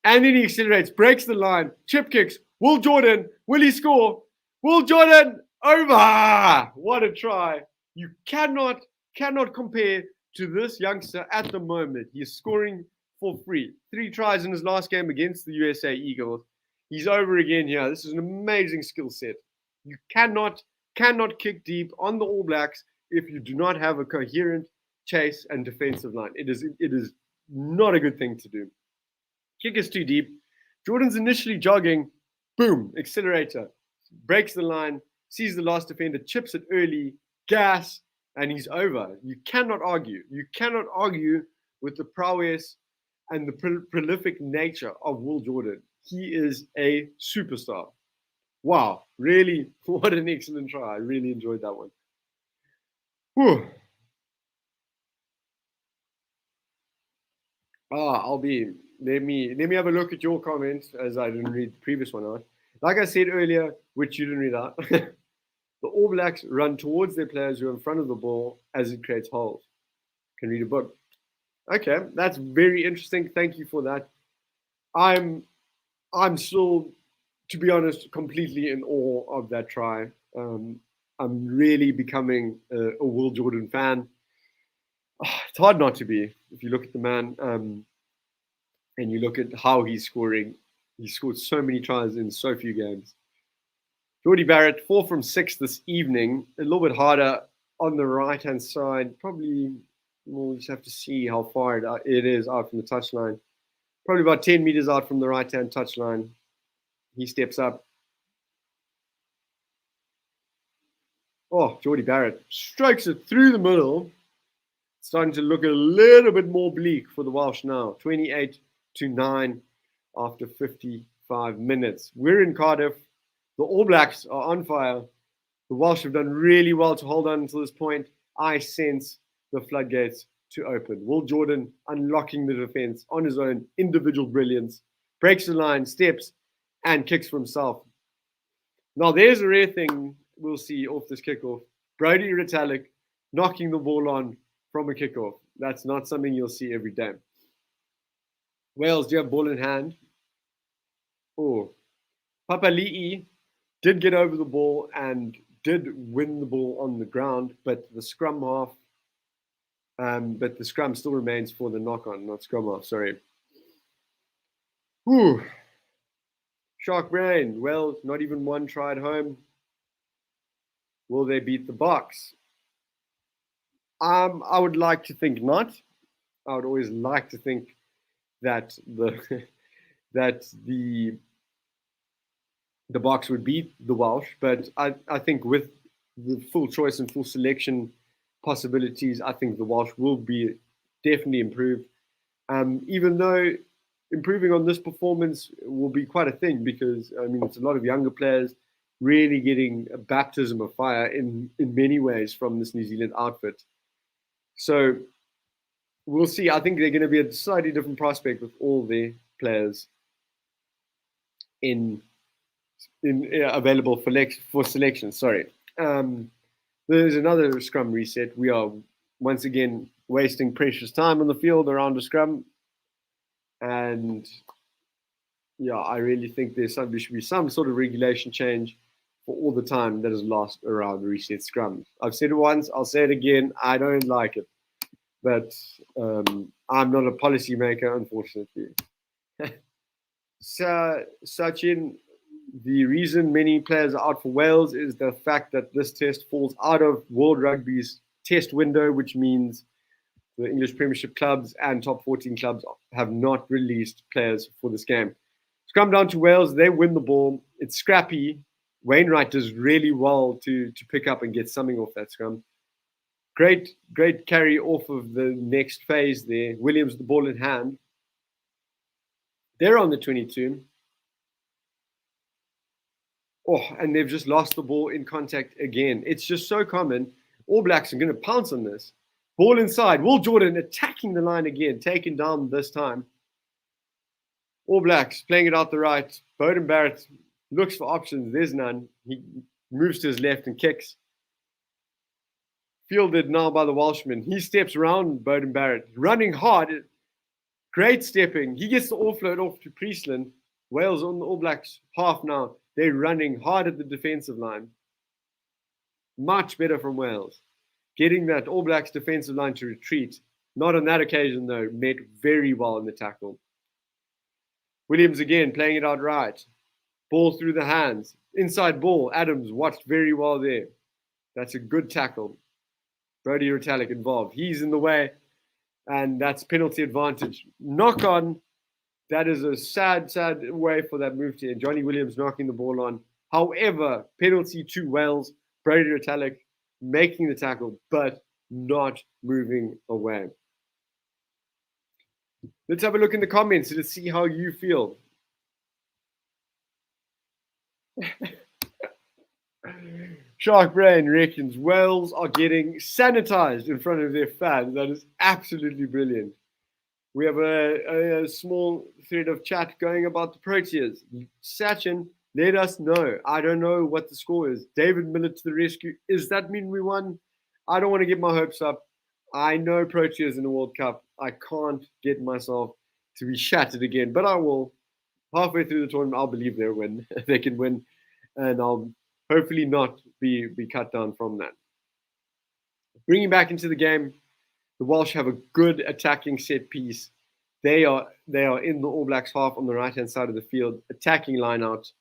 And then he accelerates, breaks the line, chip kicks. Will Jordan, will he score? Will Jordan, over! What a try. You cannot compare to this youngster at the moment. He's scoring for free. 3 tries in his last game against the USA Eagles. He's over again here. This is an amazing skill set. You cannot kick deep on the All Blacks if you do not have a coherent chase and defensive line. It is not a good thing to do. Kick is too deep. Jordan's initially jogging. Boom, accelerator. Breaks the line, sees the last defender, chips it early, gas, and he's over. You cannot argue. You cannot argue with the prowess and the prolific nature of Will Jordan. He is a superstar. Wow, really, what an excellent try. I really enjoyed that one. Whew. Let me have a look at your comments as I didn't read the previous one out. Like I said earlier, which you didn't read out, the All Blacks run towards their players who are in front of the ball as it creates holes. Can read a book. Okay, that's very interesting. Thank you for that. I'm still, to be honest, completely in awe of that try. I'm really becoming a Will Jordan fan. It's hard not to be if you look at the man and you look at how he's scoring. He scored so many tries in so few games. Jordie Barrett, 4 from 6 this evening. A little bit harder on the right-hand side. Probably, we'll just have to see how far it is out from the touchline. Probably about 10 meters out from the right-hand touchline. He steps up. Jordie Barrett strikes it through the middle. Starting to look a little bit more bleak for the Welsh now. 28-9 after 55 minutes. We're in Cardiff. The All Blacks are on fire. The Welsh have done really well to hold on until this point. I sense the floodgates to open. Will Jordan unlocking the defense on his own individual brilliance. Breaks the line, steps, and kicks for himself. Now, there's a rare thing we'll see off this kickoff. Brodie Retallick knocking the ball on from a kickoff. That's not something you'll see every day. Wales do have ball in hand. Oh, Papali'i did get over the ball and did win the ball on the ground, but the scrum still remains for the knock-on, not scrum half. Sorry. Whew. Shark brain. Well, not even one try at home. Will they beat the Box? I would like to think not. I would always like to think that the Box would beat the Welsh, but I think with the full choice and full selection possibilities, I think the Welsh will be definitely improved. Even though improving on this performance will be quite a thing, because I mean it's a lot of younger players really getting a baptism of fire in many ways from this New Zealand outfit. So we'll see. I think they're going to be a slightly different prospect with all their players in available for selection. Sorry. There's another scrum reset. We are once again wasting precious time on the field around a scrum, and yeah, I really think there should be some sort of regulation change for all the time that is lost around reset scrums. I've said it once, I'll say it again. I don't like it, but I'm not a policymaker, unfortunately. So, Sachin, the reason many players are out for Wales is the fact that this test falls out of World Rugby's test window, which means the English Premiership clubs and top 14 clubs have not released players for this game. Scrum down to Wales, they win the ball. It's scrappy. Wainwright does really well to pick up and get something off that scrum. Great carry off of the next phase there. Williams, the ball in hand. They're on the 22. Oh, and they've just lost the ball in contact again. It's just so common. All Blacks are going to pounce on this. Ball inside. Will Jordan attacking the line again, taken down this time. All Blacks playing it out the right. Beauden Barrett looks for options. There's none. He moves to his left and kicks. Fielded now by the Welshman. He steps around Beauden Barrett, running hard. Great stepping. He gets the offload off to Priestland. Wales on the All Blacks half now. They're running hard at the defensive line. Much better from Wales. Getting that All Blacks defensive line to retreat. Not on that occasion, though. Met very well in the tackle. Williams again playing it out right. Ball through the hands. Inside ball. Adams watched very well there. That's a good tackle. Brodie Retallick involved. He's in the way, and that's penalty advantage. Knock on. That is a sad way for that move to end. Johnny Williams knocking the ball on. However, penalty to Wales. Brodie Retallick making the tackle, but not moving away. Let's have a look in the comments. Let's see how you feel. Shark Brain reckons Wales are getting sanitized in front of their fans. That is absolutely brilliant. We have a small thread of chat going about the Proteas. Sachin, let us know. I don't know what the score is. David Miller to the rescue. Does that mean we won? I don't want to get my hopes up. I know Proteas in the World Cup. I can't get myself to be shattered again, but I will. Halfway through the tournament, I'll believe they'll win. They can win, and I'll hopefully not be cut down from that. Bringing back into the game, the Welsh have a good attacking set piece. They are in the All Blacks half on the right-hand side of the field, attacking line out.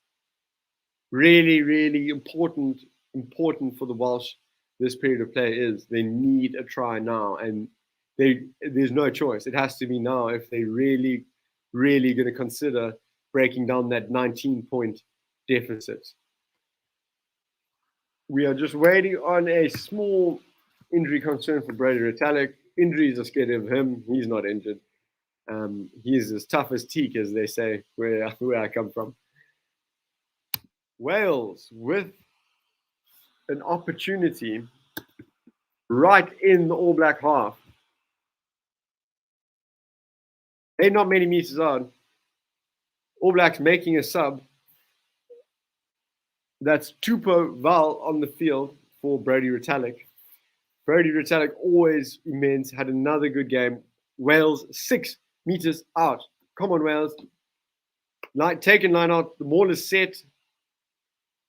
Really, really important for the Welsh. This period of play is they need a try now, and there's no choice. It has to be now if they really going to consider breaking down that 19-point deficit. We are just waiting on a small injury concern for Brodie Retallick. Injuries are scared of him. He's not injured. He's as tough as teak, as they say, where I come from. Wales with an opportunity right in the All Black half. They're not many meters out. All Blacks making a sub. That's Tupou Val on the field for Brodie Retallick. Brodie Retallick always immense, had another good game. Wales 6 meters out. Come on, Wales. Taking line out. The ball is set.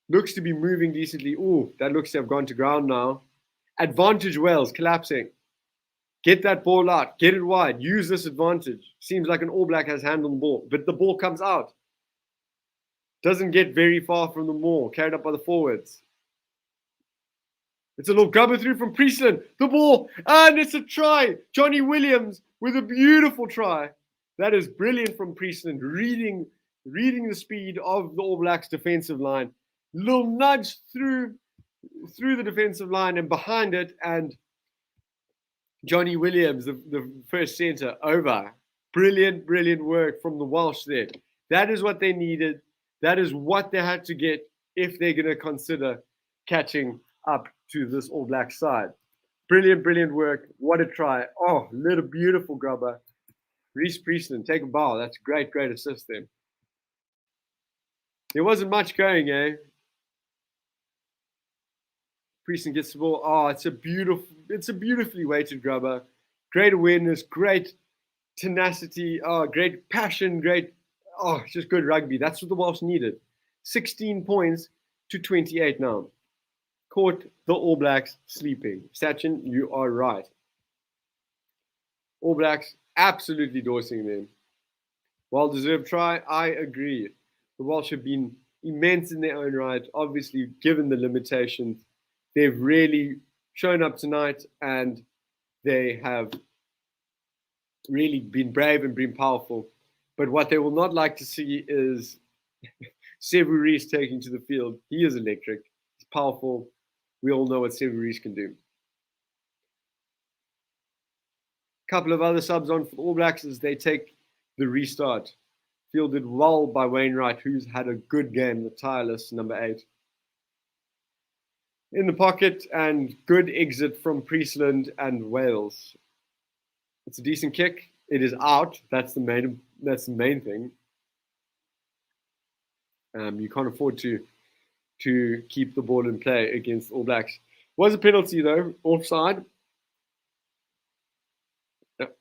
Looks to be moving decently. Ooh, that looks to have gone to ground now. Advantage Wales, collapsing. Get that ball out. Get it wide. Use this advantage. Seems like an All Black has hand on the ball, but the ball comes out. Doesn't get very far from the maul. Carried up by the forwards. It's a little grubber through from Priestland. The ball, and it's a try. Johnny Williams with a beautiful try. That is brilliant from Priestland, reading the speed of the All Blacks defensive line. Little nudge through the defensive line and behind it, and Johnny Williams, the first centre, over. Brilliant work from the Welsh there. That is what they needed. That is what they had to get if they're going to consider catching up to this All Black side. Brilliant work. What a try. Oh, little beautiful grubber. Reece Priestland, take a bow. That's great assist there. There wasn't much going, eh? Priestland gets the ball. Oh, it's a beautifully weighted grubber. Great awareness, great tenacity, great passion, just good rugby. That's what the Welsh needed. 16 points to 28 now. Caught the All Blacks sleeping. Sachin, you are right. All Blacks absolutely dorsing them. Well-deserved try, I agree. The Welsh have been immense in their own right, obviously, given the limitations. They've really shown up tonight, and they have really been brave and been powerful. But what they will not like to see is Sevu Reece taking to the field. He is electric. He's powerful. We all know what Sevu Reece can do. A couple of other subs on for the All Blacks as they take the restart. Fielded well by Wainwright, who's had a good game, the tireless number 8. In the pocket, and good exit from Priestland and Wales. It's a decent kick. It is out. That's the main thing. You can't afford to keep the ball in play against All Blacks. Was a penalty though, offside.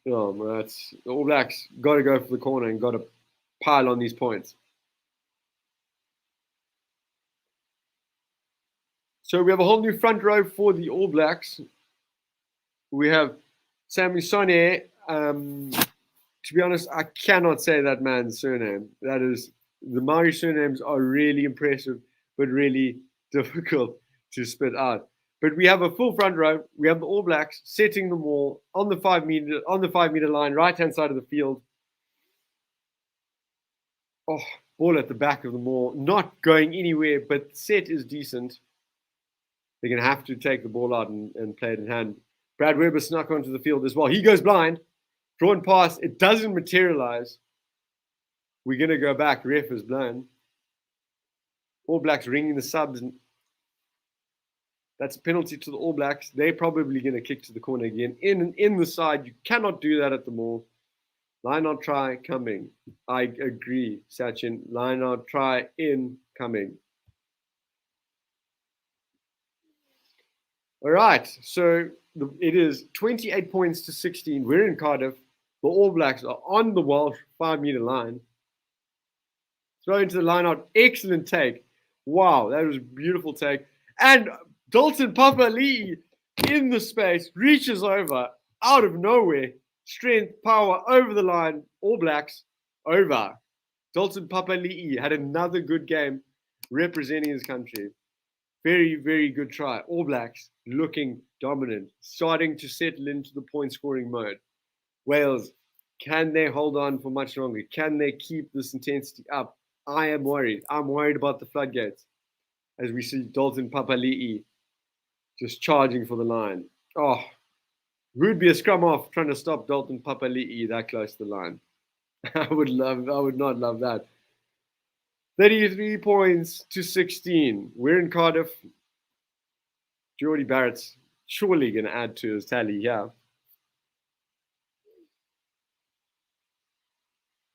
Oh, that's the All Blacks got to go for the corner and got to pile on these points. So we have a whole new front row for the All Blacks. We have Sammy Sonne. To be honest, I cannot say that man's surname. That is, the Maori surnames are really impressive, but really difficult to spit out. But we have a full front row. We have the All Blacks setting the maul on the 5 meter line, right hand side of the field. Oh, ball at the back of the maul, not going anywhere, but set is decent. They're going to have to take the ball out and play it in hand. Brad Weber snuck onto the field as well. He goes blind. Drawn pass. It doesn't materialize. We're going to go back. Ref is blown. All Blacks ringing the subs. That's a penalty to the All Blacks. They're probably going to kick to the corner again. In the side. You cannot do that at the maul. Line out try coming. I agree, Sachin. Line out try incoming. All right, so it is 28 points to 16. We're in Cardiff. The All Blacks are on the Welsh 5 meter line. Throw into the line out. Excellent take. Wow, that was a beautiful take. And Dalton Papali'i in the space, reaches over, out of nowhere. Strength, power, over the line. All Blacks, over. Dalton Papali'i had another good game representing his country. Very good try. All Blacks looking dominant, starting to settle into the point-scoring mode. Wales, can they hold on for much longer? Can they keep this intensity up? I am worried. I'm worried about the floodgates as we see Dalton Papali'i just charging for the line. Oh, would be a scrum off trying to stop Dalton Papali'i that close to the line. I would not love that. 33 points to 16. We're in Cardiff. Geordie Barrett's surely going to add to his tally here.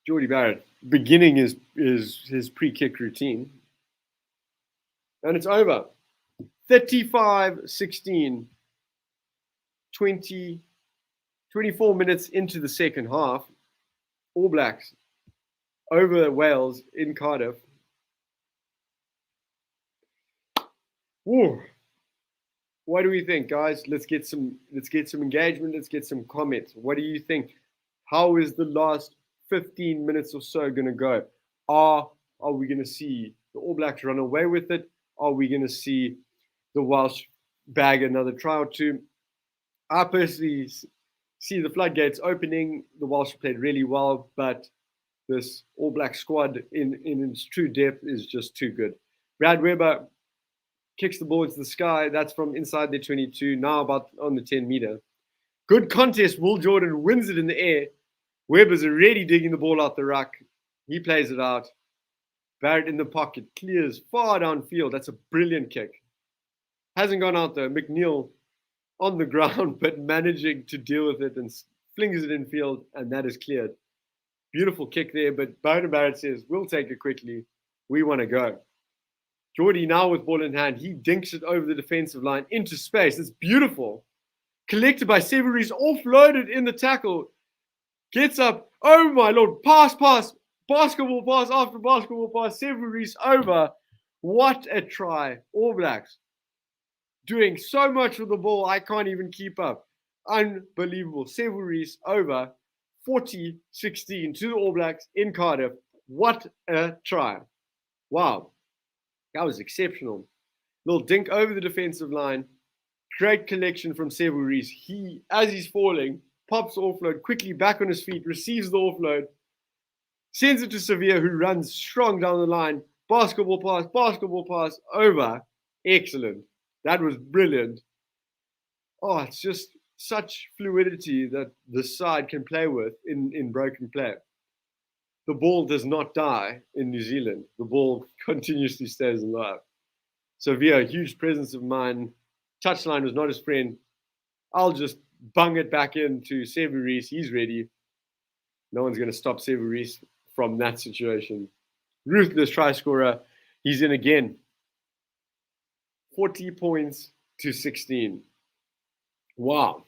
Geordie Barrett beginning his pre-kick routine. And it's over. 35-16. 24 minutes into the second half. All Blacks over Wales in Cardiff. Woo. What do we think, guys? Let's get some engagement. Let's get some comments. What do you think? How is the last 15 minutes or so going to go? Are we going to see the All Blacks run away with it? Are we going to see the Welsh bag another try or two? I personally see the floodgates opening. The Welsh played really well, but this All Black squad in its true depth is just too good. Brad Weber kicks the ball into the sky. That's from inside the 22, now about on the 10 meter. Good contest. Will Jordan wins it in the air. Weber's already digging the ball out the ruck. He plays it out. Barrett in the pocket, clears far downfield. That's a brilliant kick. Hasn't gone out though. McNeil on the ground, but managing to deal with it and flings it in field, and that is cleared. Beautiful kick there, but Barrett says, we'll take it quickly. We want to go. Geordie now with ball in hand. He dinks it over the defensive line into space. It's beautiful. Collected by Severies, offloaded in the tackle. Gets up. Oh my Lord. Pass. Basketball pass after basketball pass. Severies over. What a try. All Blacks doing so much with the ball, I can't even keep up. Unbelievable. Severies over 40-16 to the All Blacks in Cardiff. What a try. Wow. That was exceptional. Little dink over the defensive line. Great collection from Severies. He, as he's falling, pops offload quickly back on his feet, receives the offload, sends it to Severe, who runs strong down the line. Basketball pass, over. Excellent. That was brilliant. Oh, it's just such fluidity that the side can play with in broken play. The ball does not die in New Zealand. The ball continuously stays alive. Severe, huge presence of mind. Touchline was not his friend. I'll just bung it back into Severies. He's ready. No one's going to stop Severies from that situation. Ruthless try scorer. He's in again. 40 points to 16. Wow.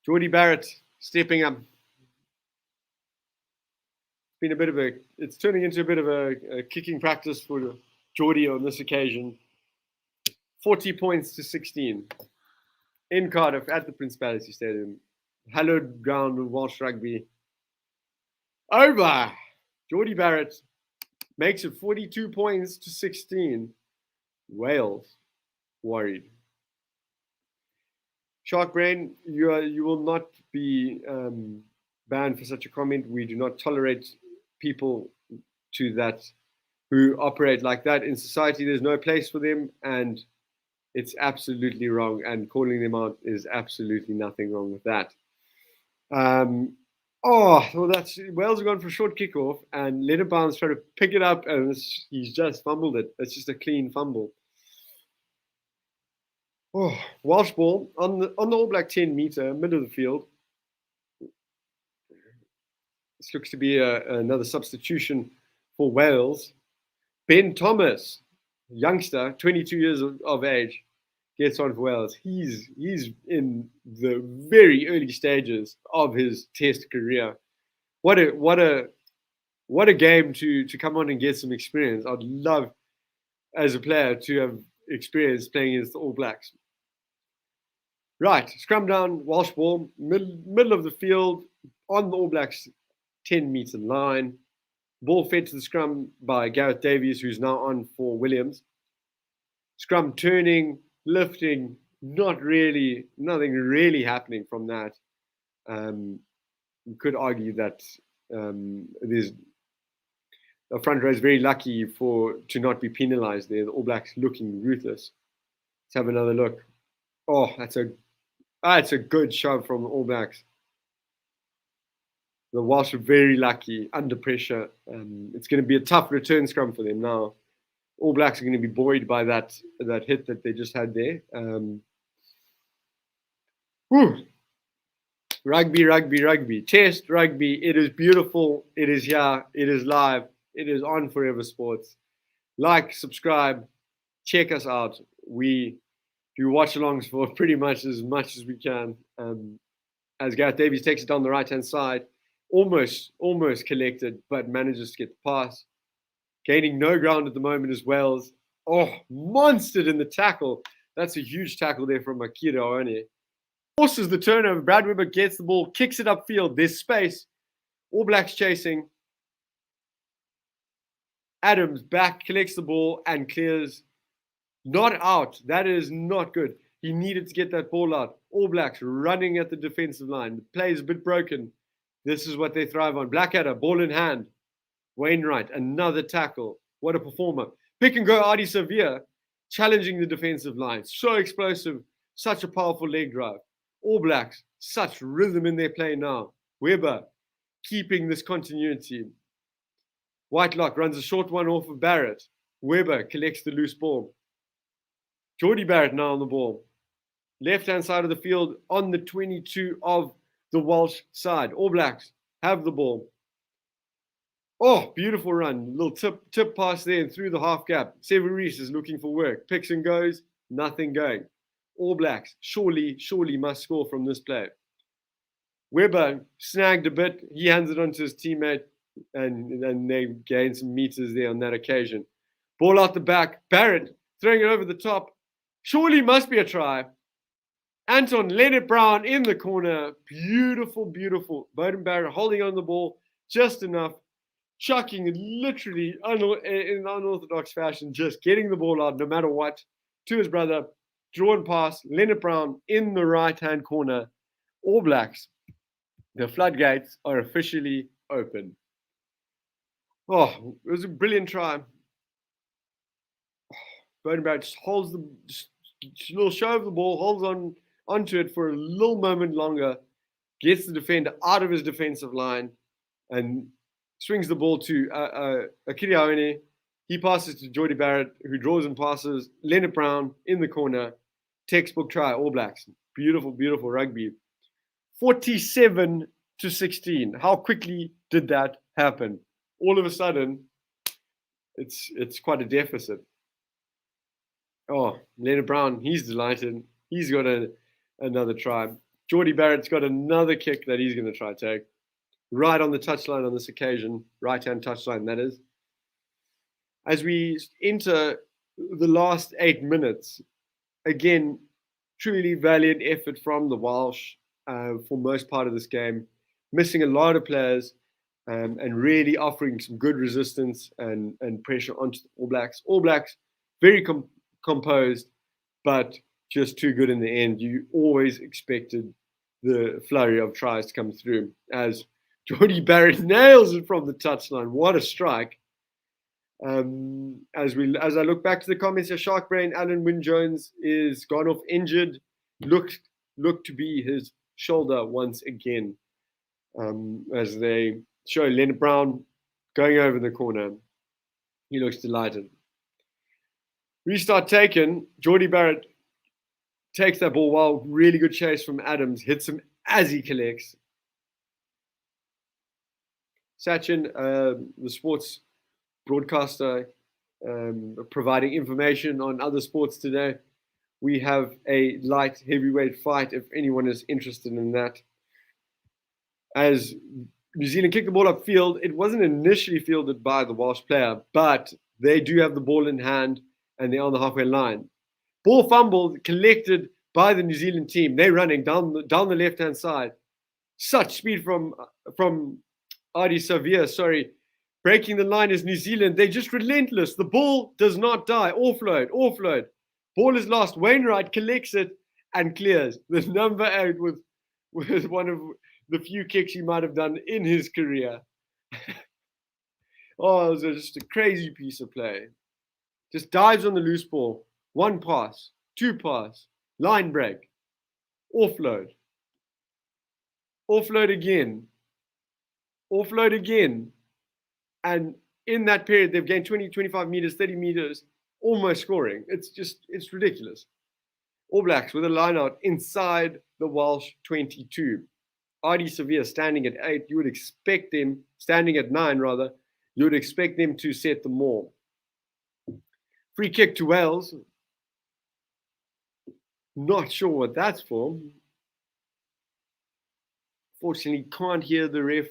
Geordie Barrett stepping up. It's turning into a bit of a kicking practice for Geordie on this occasion. 40 points to 16 in Cardiff at the Principality Stadium. Hallowed ground of Welsh rugby. Over. Geordie Barrett makes it 42 points to 16. Wales worried. Shark Brain, you will not be banned for such a comment. We do not tolerate people who operate like that in society. There's no place for them, and it's absolutely wrong. And calling them out is absolutely nothing wrong with that. That's Wales have gone for a short kickoff, and Leonard Barnes tried to pick it up, and he's just fumbled it. It's just a clean fumble. Oh, Welsh ball on the All Black 10 meter, middle of the field. This looks to be another substitution for Wales. Ben Thomas, youngster, 22 years of age, gets on for Wales. He's in the very early stages of his Test career. What a game to come on and get some experience. I'd love, as a player, to have experience playing against the All Blacks. Right, scrum down, Welsh ball, middle of the field, on the All Blacks 10-meter line. Ball fed to the scrum by Gareth Davies, who's now on for Williams. Scrum turning, lifting, nothing really happening from that. You could argue that the front row is very lucky to not be penalised there. The All Blacks looking ruthless. Let's have another look. Oh, that's a good shove from the All Blacks. The Welsh are very lucky under pressure. It's going to be a tough return scrum for them now. All Blacks are going to be buoyed by that hit that they just had there. Rugby. Test rugby. It is beautiful. It is here. It is live. It is on Forever Sports. Like, subscribe, check us out. We do watch-alongs for pretty much as we can. as Gareth Davies takes it down the right-hand side, almost collected, but manages to get the pass. Gaining no ground at the moment is Wales. Oh, monstered in the tackle. That's a huge tackle there from Akira Oone. Forces the turnover. Brad Weber gets the ball, kicks it upfield. There's space. All Blacks chasing. Adams back, collects the ball, and clears. Not out. That is not good. He needed to get that ball out. All Blacks running at the defensive line. The play is a bit broken. This is what they thrive on. Blackadder, ball in hand. Wainwright, another tackle. What a performer. Pick and go, Ardie Savea, challenging the defensive line. So explosive. Such a powerful leg drive. All Blacks, such rhythm in their play now. Weber, keeping this continuity. Whitelock runs a short one off of Barrett. Weber collects the loose ball. Geordie Barrett now on the ball. Left-hand side of the field on the 22 of the Welsh side. All Blacks have the ball. Oh, beautiful run. Little tip pass there and through the half gap. Sevu Reece is looking for work. Picks and goes. Nothing going. All Blacks surely must score from this play. Weber snagged a bit. He hands it on to his teammate, and they gain some meters there on that occasion. Ball out the back. Barrett throwing it over the top. Surely must be a try. Anton Leonard-Brown in the corner. Beautiful, beautiful. Beauden Barrett holding on the ball just enough. Chucking it literally in unorthodox fashion, just getting the ball out no matter what to his brother. Drawn pass, Leonard-Brown in the right-hand corner. All Blacks, the floodgates are officially open. Oh, it was a brilliant try. Beauden Barrett just holds the little show of the ball, holds onto it for a little moment longer, gets the defender out of his defensive line, and swings the ball to Akira Oone. He passes to Geordie Barrett, who draws and passes. Leonard-Brown in the corner. Textbook try, All Blacks. Beautiful, beautiful rugby. 47-16. How quickly did that happen? All of a sudden, it's quite a deficit. Oh, Leonard-Brown, he's delighted. He's got another try. Geordie Barrett's got another kick that he's going to try to take. Right on the touchline on this occasion, right-hand touchline, that is. As we enter the last 8 minutes, again, truly valiant effort from the Welsh for most part of this game, missing a lot of players and really offering some good resistance and pressure onto the All Blacks. All Blacks, very composed, but just too good in the end. You always expected the flurry of tries to come through as Geordie Barrett nails it from the touchline. What a strike. As I look back to the comments here, Shark Brain, Alan Wynne-Jones is gone off injured. Looked to be his shoulder once again. As they show Leonard-Brown going over the corner. He looks delighted. Restart taken. Geordie Barrett takes that ball well. Really good chase from Adams. Hits him as he collects. Sachin, the sports broadcaster, providing information on other sports today. We have a light heavyweight fight if anyone is interested in that. As New Zealand kicked the ball upfield, it wasn't initially fielded by the Welsh player, but they do have the ball in hand and they're on the halfway line. Ball fumbled, collected by the New Zealand team. They're running down the left-hand side. Such speed from Ardie Savea, breaking the line is New Zealand. They're just relentless. The ball does not die. Offload. Ball is lost. Wainwright collects it and clears. The number 8 with one of the few kicks he might have done in his career. Oh, it was just a crazy piece of play. Just dives on the loose ball. 1 pass, 2 pass, line break, offload. Offload again. And in that period, they've gained 20, 25 meters, 30 meters, almost scoring. It's ridiculous. All Blacks with a line out inside the Welsh 22. Ardie Savea standing at 8. You would expect them, standing at 9 rather, you would expect them to set the maul. Free kick to Wales. Not sure what that's for. Fortunately, can't hear the ref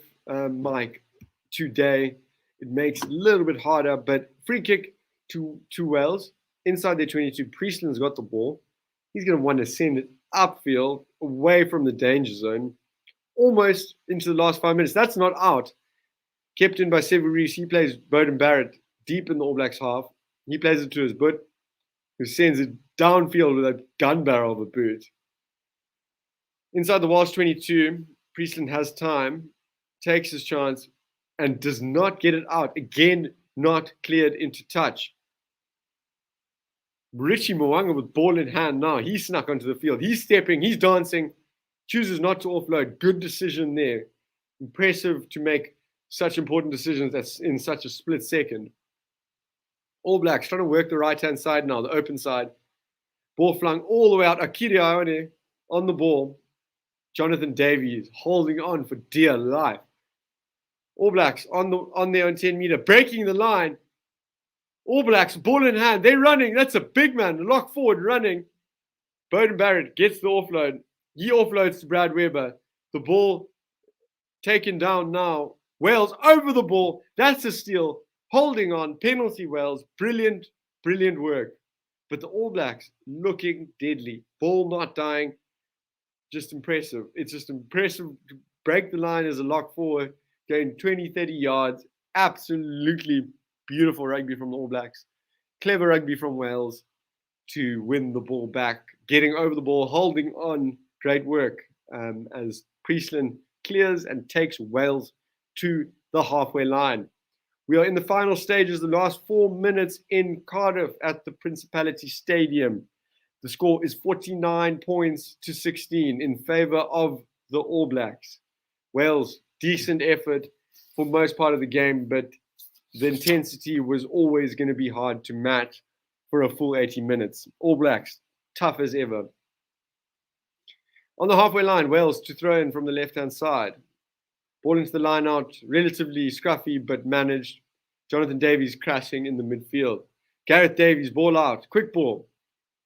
mic today. It makes it a little bit harder, but free kick to Wales inside their 22. Priestland's got the ball. He's going to want to send it upfield, away from the danger zone, almost into the last 5 minutes. That's not out. Kept in by Severies. He plays Beauden Barrett deep in the All Blacks half. He plays it to his boot, who sends it downfield with a gun barrel of a boot. Inside the Welsh 22, Priestland has time, takes his chance, and does not get it out. Again, not cleared into touch. Richie Mwanga with ball in hand now. He snuck onto the field. He's stepping, he's dancing, chooses not to offload. Good decision there. Impressive to make such important decisions that's in such a split second. All Blacks trying to work the right-hand side now, the open side. Ball flung all the way out. Akiri Aone on the ball. Jonathan Davies holding on for dear life. All Blacks on their own 10-meter, breaking the line. All Blacks, ball in hand. They're running. That's a big man. Lock forward, running. Beauden Barrett gets the offload. He offloads to Brad Weber. The ball taken down now. Wales over the ball. That's a steal. Holding on. Penalty Wales. Brilliant, brilliant work. But the All Blacks looking deadly. Ball not dying. Just impressive. It's just impressive to break the line as a lock forward, going 20, 30 yards. Absolutely beautiful rugby from the All Blacks. Clever rugby from Wales to win the ball back. Getting over the ball, holding on. Great work as Priestland clears and takes Wales to the halfway line. We are in the final stages, the last 4 minutes in Cardiff at the Principality Stadium. The score is 49 points to 16 in favor of the All Blacks. Wales, decent effort for most part of the game, but the intensity was always going to be hard to match for a full 80 minutes. All Blacks, tough as ever. On the halfway line, Wales to throw in from the left-hand side. Ball into the line out, relatively scruffy, but managed. Jonathan Davies crashing in the midfield. Gareth Davies, ball out, quick ball.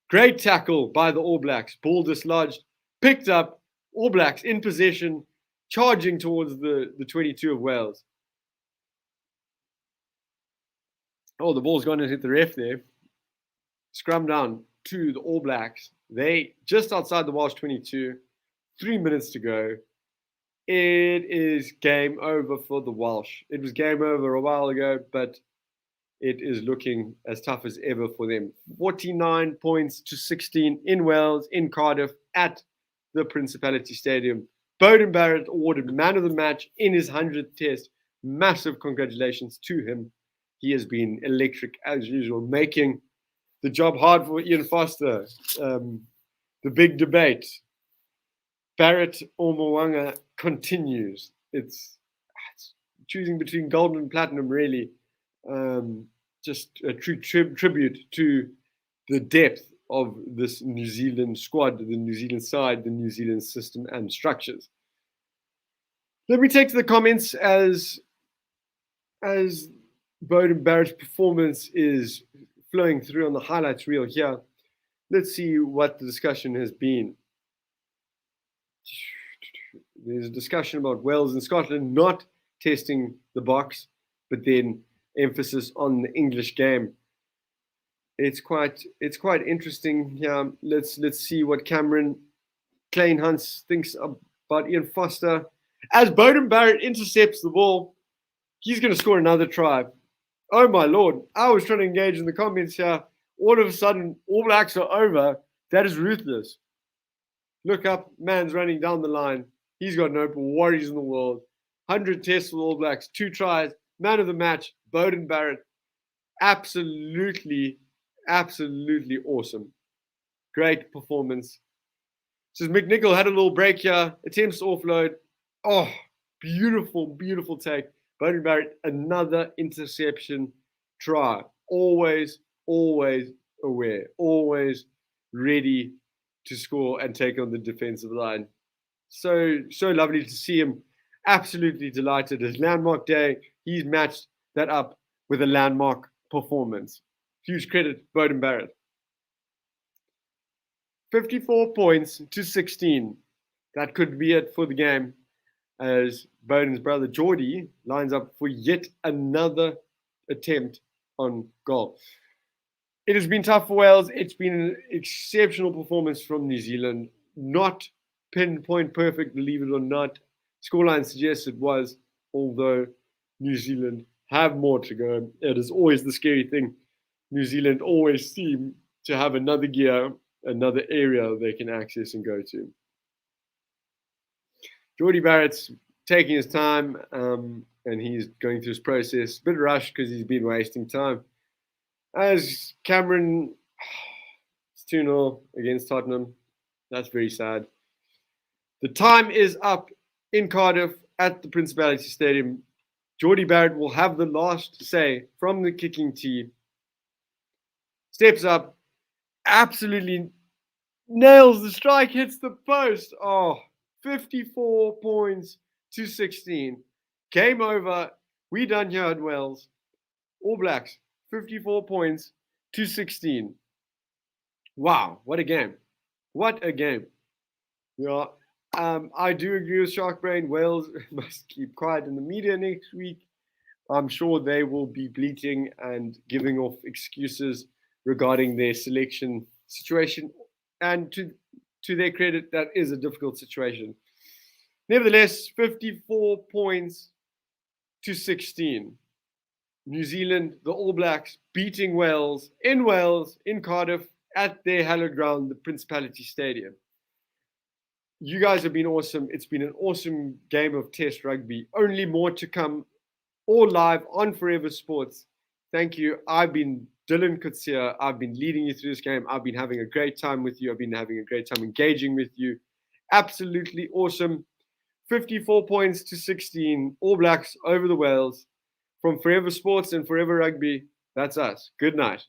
Great tackle by the All Blacks. Ball dislodged, picked up. All Blacks in possession, charging towards the 22 of Wales. Oh, the ball's gone and hit the ref there. Scrum down to the All Blacks. They just outside the Welsh 22. 3 minutes to go. It is game over for the Welsh. It was game over a while ago, but it is looking as tough as ever for them. 49 points to 16 in Wales, in Cardiff, at the Principality Stadium. Beauden Barrett awarded man of the match in his 100th test. Massive congratulations to him. He has been electric as usual, making the job hard for Ian Foster. The big debate, Barrett or Mwanga, continues. It's choosing between gold and platinum, really. Just a true tribute to the depth of this New Zealand squad, the New Zealand side, the New Zealand system and structures. Let me take to the comments as Beauden Barrett's performance is flowing through on the highlights reel here. Let's see what the discussion has been. There's a discussion about Wales and Scotland not testing the box, but then emphasis on the English game. It's quite interesting here. Let's see what Cameron Klein-Hunts thinks about Ian Foster. As Beauden Barrett intercepts the ball, he's going to score another try. Oh my Lord. I was trying to engage in the comments here. All of a sudden, All Blacks are over. That is ruthless. Look up, man's running down the line. He's got no worries in the world. 100 tests with All Blacks, 2 tries, man of the match, Beauden Barrett. Absolutely awesome. Great performance. Says McNichol had a little break here, attempts to offload. Oh, beautiful take. Beauden Barrett, another interception try. Always aware, always ready to score and take on the defensive line. So lovely to see him. Absolutely delighted. His landmark day, he's matched that up with a landmark performance. Huge credit, Beauden Barrett. 54 points to 16. That could be it for the game. as Bowden's brother Geordie lines up for yet another attempt on goal. It has been tough for Wales. It's been an exceptional performance from New Zealand. Not pinpoint perfect, believe it or not. Scoreline suggests it was, although New Zealand have more to go. It is always the scary thing. New Zealand always seem to have another gear, another area they can access and go to. Geordie Barrett's taking his time and he's going through his process. A bit rushed because he's been wasting time. As Cameron, it's 2-0 against Tottenham. That's very sad. The time is up in Cardiff at the Principality Stadium. Geordie Barrett will have the last say from the kicking team. Steps up, absolutely nails the strike, hits the post. 54 points to 16. Game over. We done here at Wales. All Blacks, 54 points to 16. Wow, what a game. What a game. Yeah, I do agree with Sharkbrain. Wales must keep quiet in the media next week. I'm sure they will be bleating and giving off excuses regarding their selection situation. And to their credit, that is a difficult situation. Nevertheless, 54 points to 16. New Zealand, the All Blacks, beating Wales, in Cardiff, at their hallowed ground, the Principality Stadium. You guys have been awesome. It's been an awesome game of Test rugby. Only more to come, all live on Forever Sports. Thank you. I've been Dylan Kutsia. I've been leading you through this game. I've been having a great time with you. I've been having a great time engaging with you. Absolutely awesome. 54 points to 16. All Blacks over the Wales. From Forever Sports and Forever Rugby, that's us. Good night.